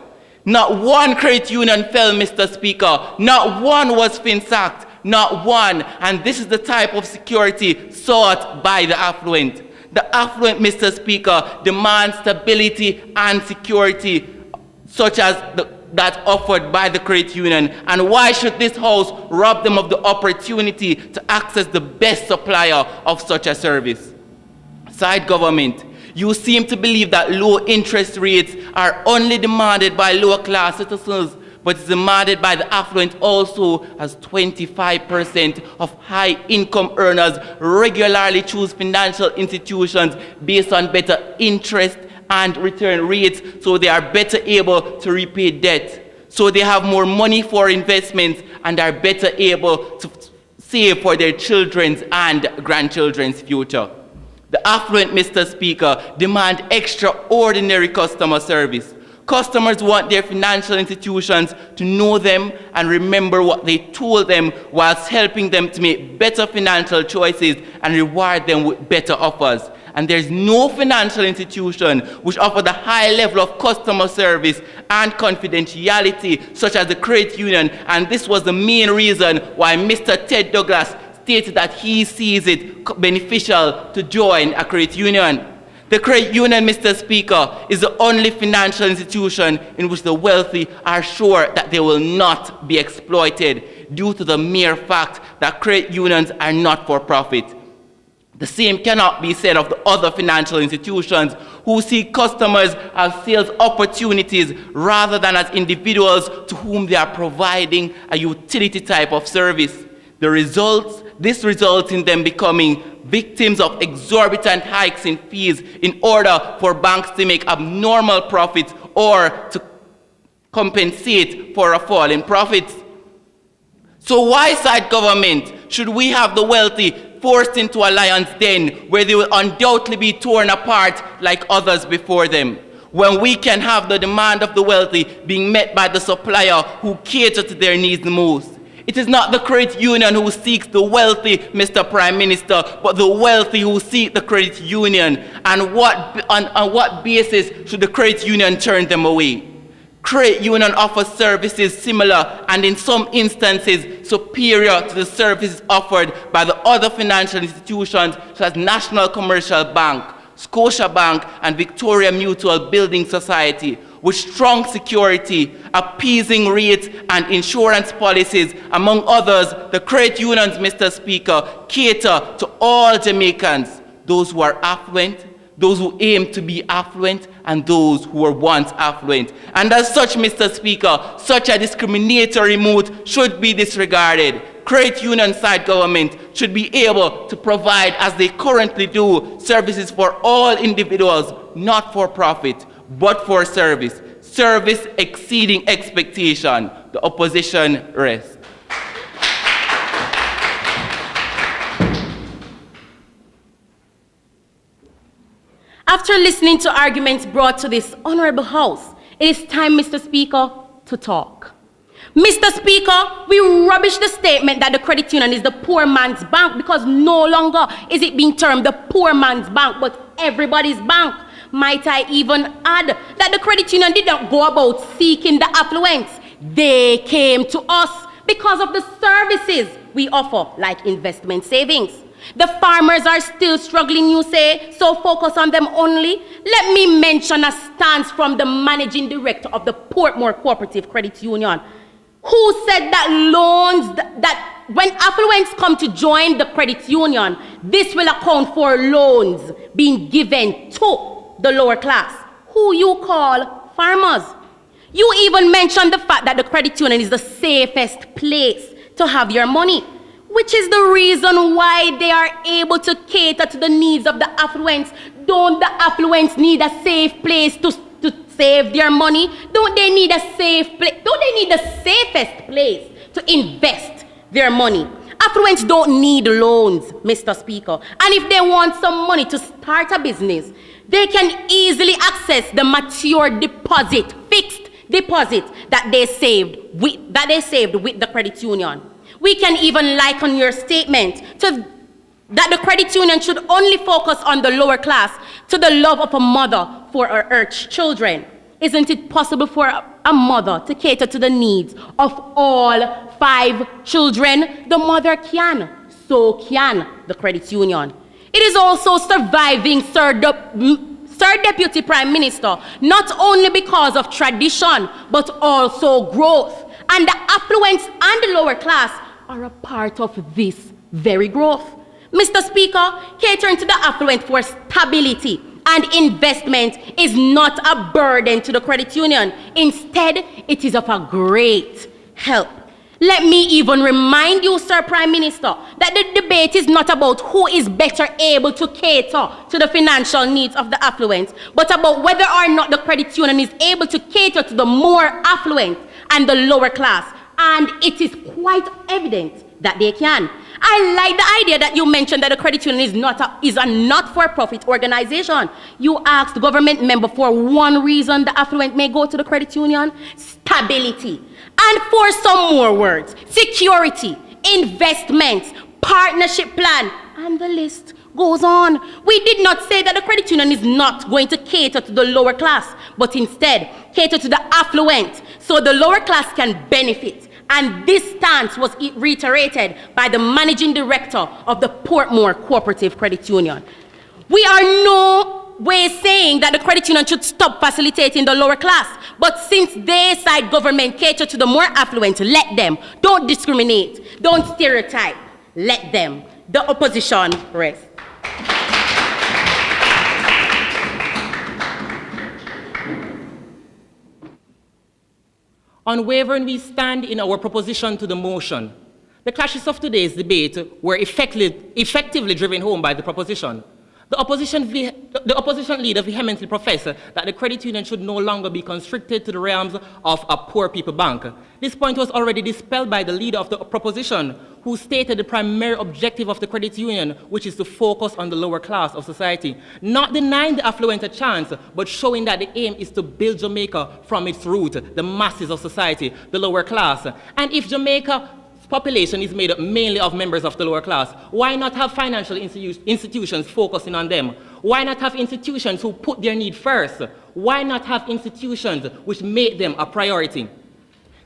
Not one credit union fell, Mr. Speaker. Not one was fin-sacked. Not one. And this is the type of security sought by the affluent. The affluent, Mr. Speaker, demands stability and security such as that offered by the credit union. And why should this House rob them of the opportunity to access the best supplier of such a service? Side government, you seem to believe that low interest rates are only demanded by lower class citizens, but it's demanded by the affluent also, as 25% of high income earners regularly choose financial institutions based on better interest and return rates, so they are better able to repay debt. So they have more money for investments and are better able to save for their children's and grandchildren's future. The affluent, Mr. Speaker, demand extraordinary customer service. Customers want their financial institutions to know them and remember what they told them, whilst helping them to make better financial choices and reward them with better offers. And there's no financial institution which offers the high level of customer service and confidentiality such as the credit union. And this was the main reason why Mr. Ted Douglas stated that he sees it beneficial to join a credit union. The credit union, Mr. Speaker, is the only financial institution in which the wealthy are sure that they will not be exploited due to the mere fact that credit unions are not for profit. The same cannot be said of the other financial institutions who see customers as sales opportunities rather than as individuals to whom they are providing a utility type of service. This results in them becoming victims of exorbitant hikes in fees in order for banks to make abnormal profits or to compensate for a fall in profits. So why side government should we have the wealthy forced into a lion's den where they will undoubtedly be torn apart like others before them, when we can have the demand of the wealthy being met by the supplier who cater to their needs the most? It is not the credit union who seeks the wealthy, Mr. Prime Minister, but the wealthy who seek the credit union. And on what basis should the credit union turn them away? Credit union offers services similar and in some instances superior to the services offered by the other financial institutions such as National Commercial Bank, Scotiabank, and Victoria Mutual Building Society, with strong security, appeasing rates, and insurance policies. Among others, the credit unions, Mr. Speaker, cater to all Jamaicans, those who are affluent, those who aim to be affluent, and those who were once affluent. And as such, Mr. Speaker, such a discriminatory mood should be disregarded. Credit union side government should be able to provide, as they currently do, services for all individuals, not for profit, but for service. Service exceeding expectation. The opposition rests. After listening to arguments brought to this honorable house, it is time, Mr. Speaker, to talk. Mr. Speaker, we rubbish the statement that the credit union is the poor man's bank, because no longer is it being termed the poor man's bank, but everybody's bank. Might I even add that the credit union did not go about seeking the affluents. They came to us because of the services we offer, like investment savings. The farmers are still struggling, you say, so focus on them only. Let me mention a stance from the managing director of the Portmore Cooperative Credit Union, who said that loans, that when affluents come to join the credit union, this will account for loans being given to the lower class, who you call farmers. You even mentioned the fact that the credit union is the safest place to have your money, which is the reason why they are able to cater to the needs of the affluents. Don't the affluents need a safe place to save their money? Don't they need a safe place? Don't they need the safest place to invest their money? Affluents don't need loans, Mr. Speaker. And if they want some money to start a business, they can easily access the mature deposit, fixed deposit that they saved with the credit union. We can even liken your statement to that the credit union should only focus on the lower class to the love of a mother for her children. Isn't it possible for a mother to cater to the needs of all 5 children? The mother can, so can the credit union. It is also surviving Sir Deputy Prime Minister, not only because of tradition, but also growth. And the affluents and the lower class are a part of this very growth. Mr. Speaker, catering to the affluent for stability and investment is not a burden to the credit union. Instead, it is of a great help. Let me even remind you, Sir Prime Minister, that the debate is not about who is better able to cater to the financial needs of the affluent, but about whether or not the credit union is able to cater to the more affluent and the lower class. And it is quite evident that they can. I like the idea that you mentioned that the credit union is a not-for-profit organization. You asked the government member for one reason the affluent may go to the credit union: stability. And for some more words: security, investments, partnership plan, and the list goes on. We did not say that the credit union is not going to cater to the lower class, but instead cater to the affluent so the lower class can benefit. And this stance was reiterated by the managing director of the Portmore Cooperative Credit Union. We are no way saying that the credit union should stop facilitating the lower class. But since their side government cater to the more affluent, let them. Don't discriminate. Don't stereotype. Let them. The opposition rest. Unwavering we stand in our proposition to the motion. The clashes of today's debate were effectively driven home by the proposition. The opposition leader vehemently professed that the credit union should no longer be constricted to the realms of a poor people bank. This point was already dispelled by the leader of the proposition, who stated the primary objective of the credit union, which is to focus on the lower class of society, not denying the affluent a chance, but showing that the aim is to build Jamaica from its root, the masses of society, the lower class. And if Jamaica's population is made up mainly of members of the lower class, why not have financial institutions focusing on them? Why not have institutions who put their need first? Why not have institutions which make them a priority?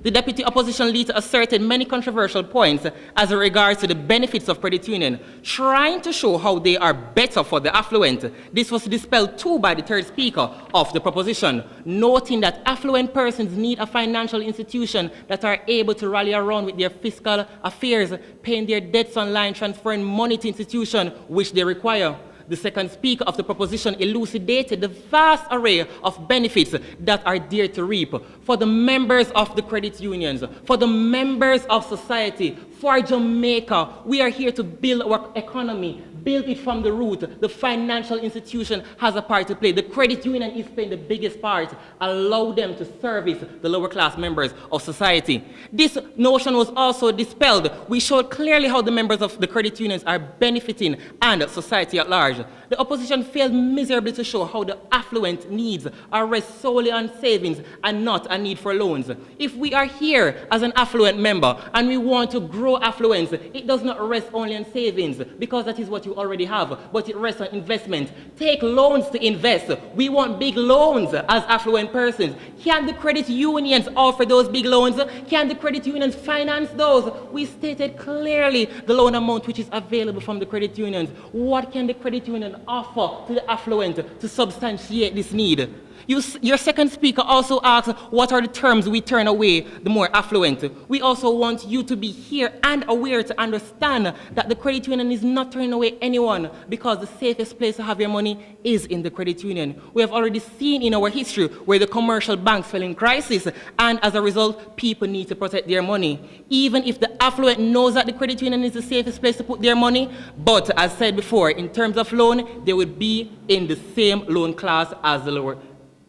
The deputy opposition leader asserted many controversial points as regards to the benefits of credit union, trying to show how they are better for the affluent. This was dispelled too by the third speaker of the proposition, noting that affluent persons need a financial institution that are able to rally around with their fiscal affairs, paying their debts online, transferring money to institutions which they require. The second speaker of the proposition elucidated the vast array of benefits that are there to reap for the members of the credit unions, for the members of society, for Jamaica. We are here to build our economy, build it from the root. The financial institution has a part to play. The credit union is playing the biggest part. Allow them to service the lower class members of society. This notion was also dispelled. We showed clearly how the members of the credit unions are benefiting and society at large. The opposition failed miserably to show how the affluent needs are rest solely on savings and not a need for loans. If we are here as an affluent member and we want to grow affluence, it does not rest only on savings, because that is what you already have, but it rests on investment. Take loans to invest. We want big loans as affluent persons. Can the credit unions offer those big loans? Can the credit unions finance those? We stated clearly the loan amount which is available from the credit unions. What can the credit union offer to the affluent to substantiate this need? Your second speaker also asked, what are the terms we turn away the more affluent? We also want you to be here and aware to understand that the credit union is not turning away anyone, because the safest place to have your money is in the credit union. We have already seen in our history where the commercial banks fell in crisis, and as a result, people need to protect their money. Even if the affluent knows that the credit union is the safest place to put their money, but as said before, in terms of loan, they would be in the same loan class as the lower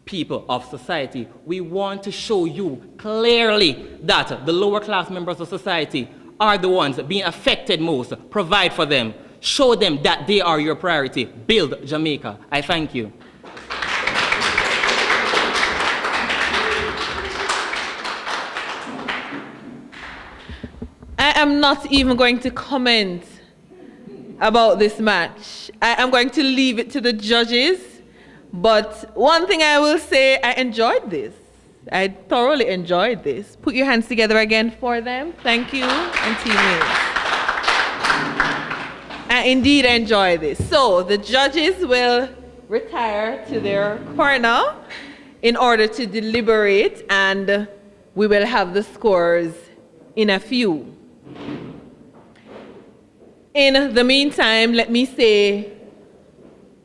people of society. We want to show you clearly that the lower class members of society are the ones being affected most. Provide for them. Show them that they are your priority. Build Jamaica. I thank you. I am not even going to comment about this match. I am going to leave it to the judges. But one thing I will say, I enjoyed this. I thoroughly enjoyed this. Put your hands together again for them. Thank you, and teammates. I indeed enjoyed this. So the judges will retire to their corner in order to deliberate, and we will have the scores in a few. In the meantime, let me say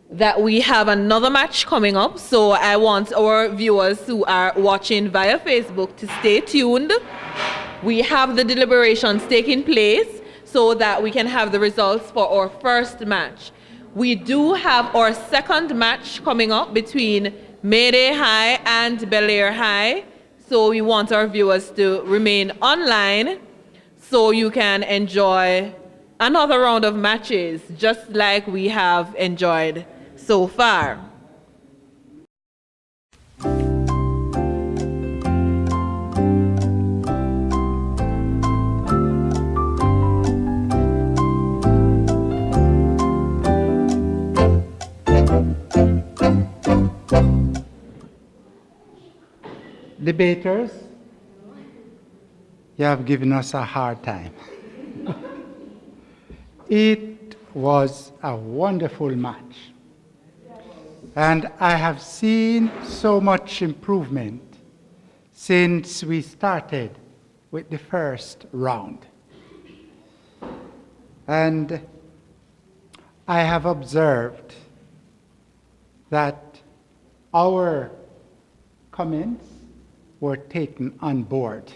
that we have another match coming up, so I want our viewers who are watching via Facebook to stay tuned. We have the deliberations taking place so that we can have the results for our first match. We do have our second match coming up between Mayday High and Bel Air High, so we want our viewers to remain online so you can enjoy another round of matches just like we have enjoyed so far. Debaters, you have given us a hard time. It was a wonderful match. And I have seen so much improvement since we started with the first round. And I have observed that our comments were taken on board.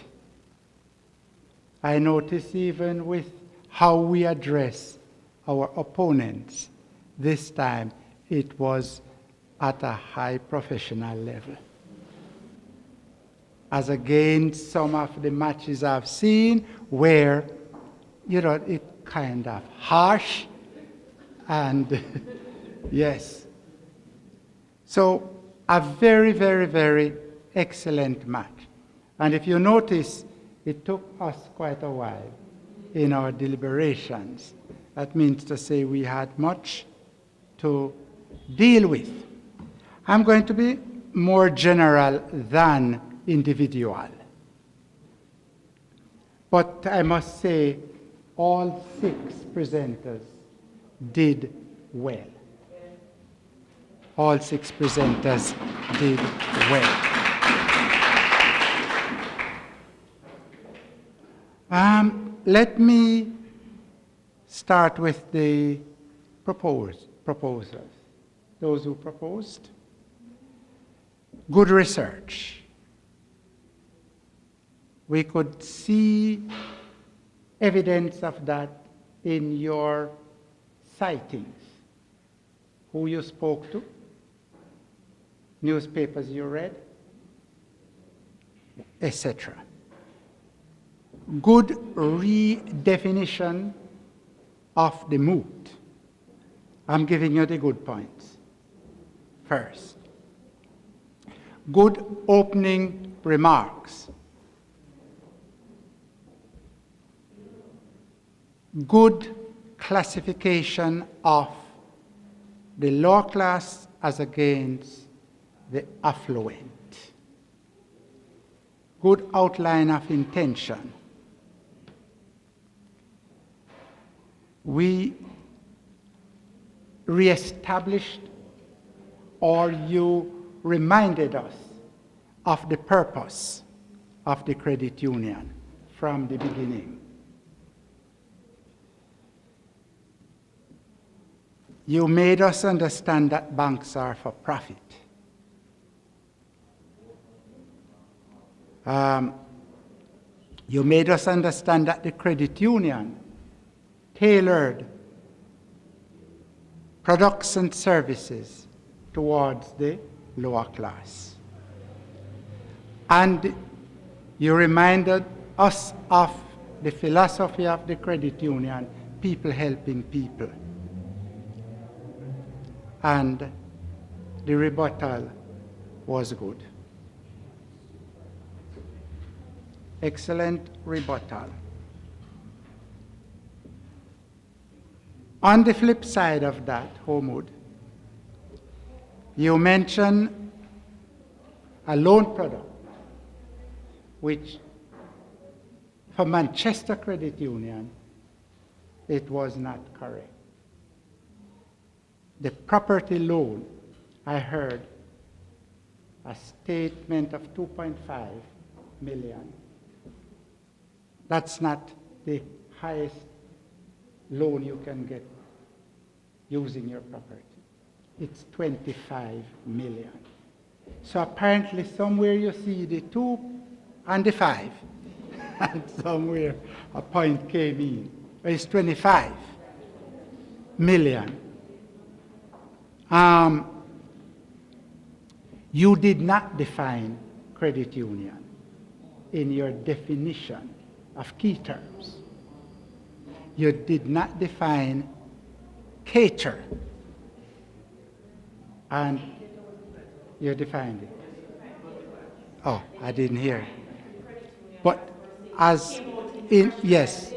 I notice even with how we address our opponents, this time it was at a high professional level. As against some of the matches I've seen where, it kind of harsh and yes. So a very, very, very excellent match. And if you notice, it took us quite a while in our deliberations. That means to say we had much to deal with. I'm going to be more general than individual. But I must say, all 6 presenters did well. All 6 presenters did well. Let me start with the proposers, those who proposed. Good research. We could see evidence of that in your sightings, who you spoke to, newspapers you read, etc. Good redefinition of the mood. I'm giving you the good points first. Good opening remarks. Good classification of the lower class as against the affluent. Good outline of intention. We reestablished, or you reminded us of the purpose of the credit union from the beginning. You made us understand that banks are for profit. You made us understand that the credit union tailored products and services towards the lower class. And you reminded us of the philosophy of the credit union, people helping people. And the rebuttal was good. Excellent rebuttal. On the flip side of that, Holmwood, you mentioned a loan product, which for Manchester Credit Union, it was not correct. The property loan, I heard a statement of 2.5 million. That's not the highest loan you can get using your property. It's 25 million. So apparently somewhere you see the 2 and the 5, and somewhere a point came in. It's 25 million. You did not define credit union in your definition of key terms. You did not define cater, and you defined it. Oh, I didn't hear. But as in, yes,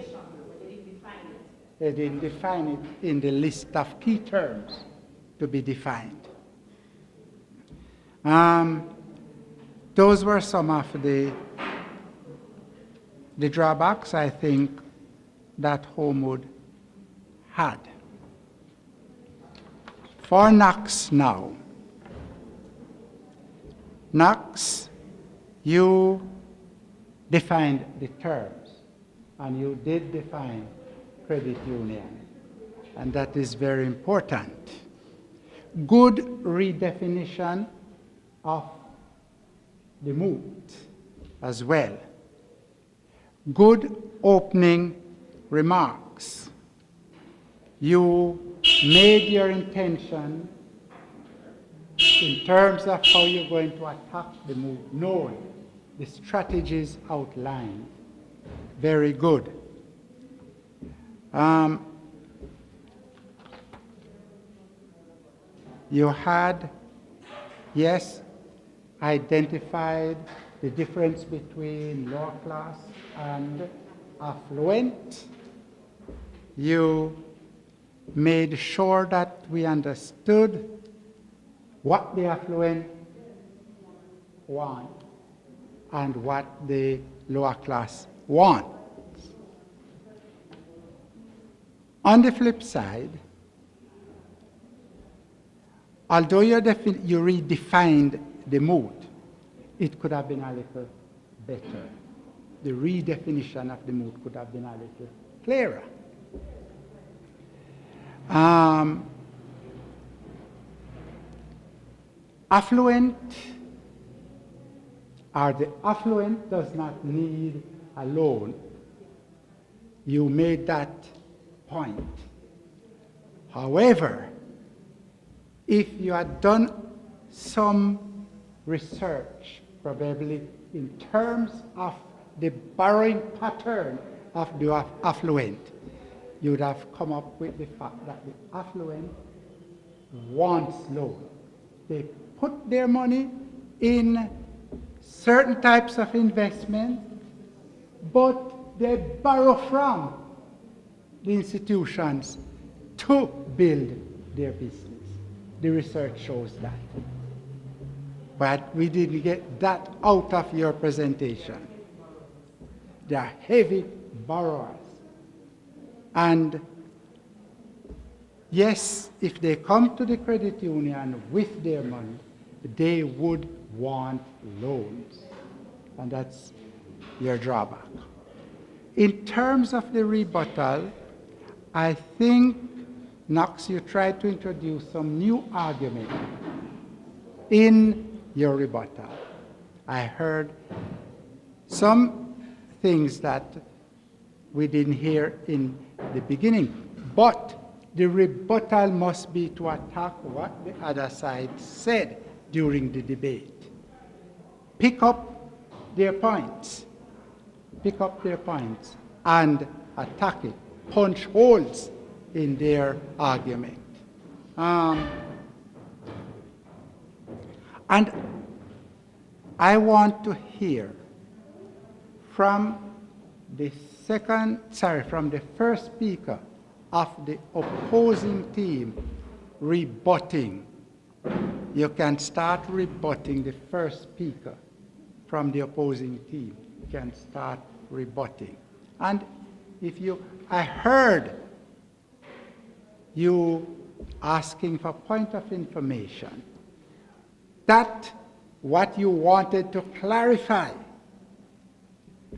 they didn't define it in the list of key terms to be defined. Those were some of the drawbacks, I think, that Holmwood had. For Knox now, Knox, you defined the terms, and you did define credit union, and that is very important. Good redefinition of the mood as well. Good opening remarks. You made your intention in terms of how you're going to attack the mood, knowing the strategies outlined. Very good. You had, yes, identified the difference between lower class and affluent. You made sure that we understood what the affluent want and what the lower class want. On the flip side, although you redefined the mood, it could have been a little better. The redefinition of the mood could have been a little clearer. Affluent, or the affluent does not need a loan. You made that point. However, if you had done some research, probably in terms of the borrowing pattern of the affluent, you would have come up with the fact that the affluent wants loan. They put their money in certain types of investment, but they borrow from the institutions to build their business. The research shows that. But we didn't get that out of your presentation. They are heavy borrowers. And yes, if they come to the credit union with their money, they would want loans. And that's your drawback. In terms of the rebuttal, I think, Knox, you tried to introduce some new argument in your rebuttal. I heard some things that we didn't hear in the beginning, but the rebuttal must be to attack what the other side said during the debate. Pick up their points. Pick up their points and attack it. Punch holes in their argument. And I want to hear from the first speaker of the opposing team rebutting. You can start rebutting the first speaker from the opposing team. You can start rebutting. And I heard you asking for point of information. That what you wanted to clarify.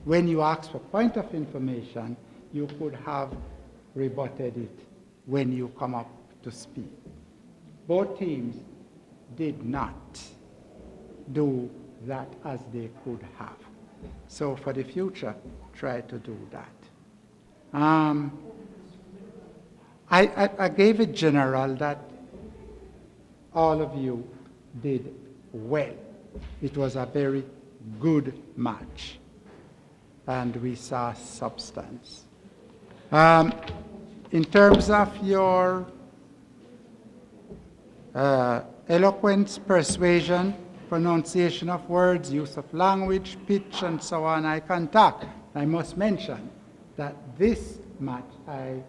When you asked for point of information, you could have rebutted it when you come up to speak. Both teams did not do that as they could have. So for the future, try to do that. I gave a general that all of you did well. It was a very good match, and we saw substance. In terms of your eloquence, persuasion, pronunciation of words, use of language, pitch, and so on, eye contact, I must mention that this match I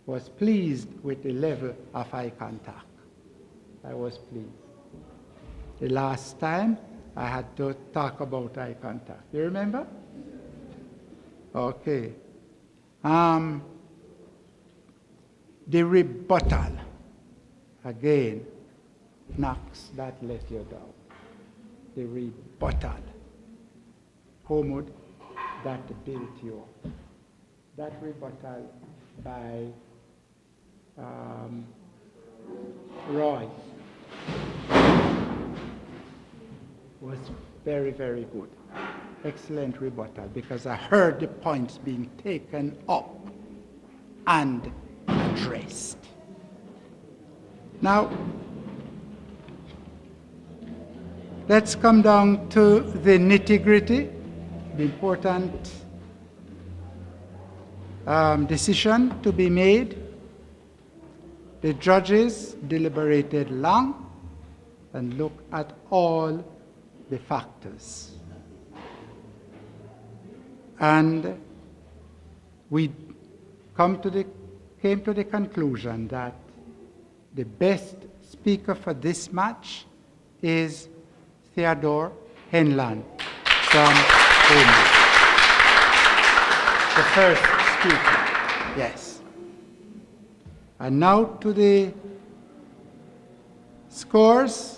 was pleased with the level of eye contact. I was pleased. The last time I had to talk about eye contact. You remember? Okay. The rebuttal, again, Knox, that let you down. the rebuttal. Holmwood, that built you up. That rebuttal by Roy was very, very good. Excellent rebuttal, because I heard the points being taken up and addressed. Now, let's come down to the nitty-gritty, the important decision to be made. The judges deliberated long and looked at all the factors. And we came to the conclusion that the best speaker for this match is Theodore Henland from Holmwood. The first speaker, yes. And now to the scores.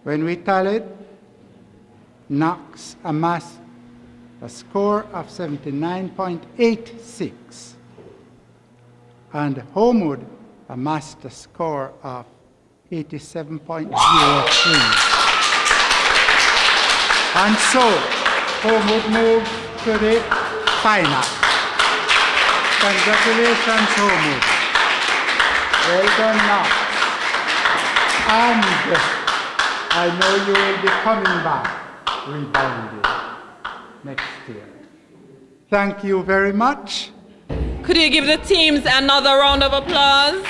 When we tallied, Knox amassed a score of 79.86, and Holmwood amassed a score of 87.03. And so, Holmwood moved to the final. Congratulations, Holmwood. Well done, Knox. And I know you will be coming back rebounding next year. Thank you very much. Could you give the teams another round of applause?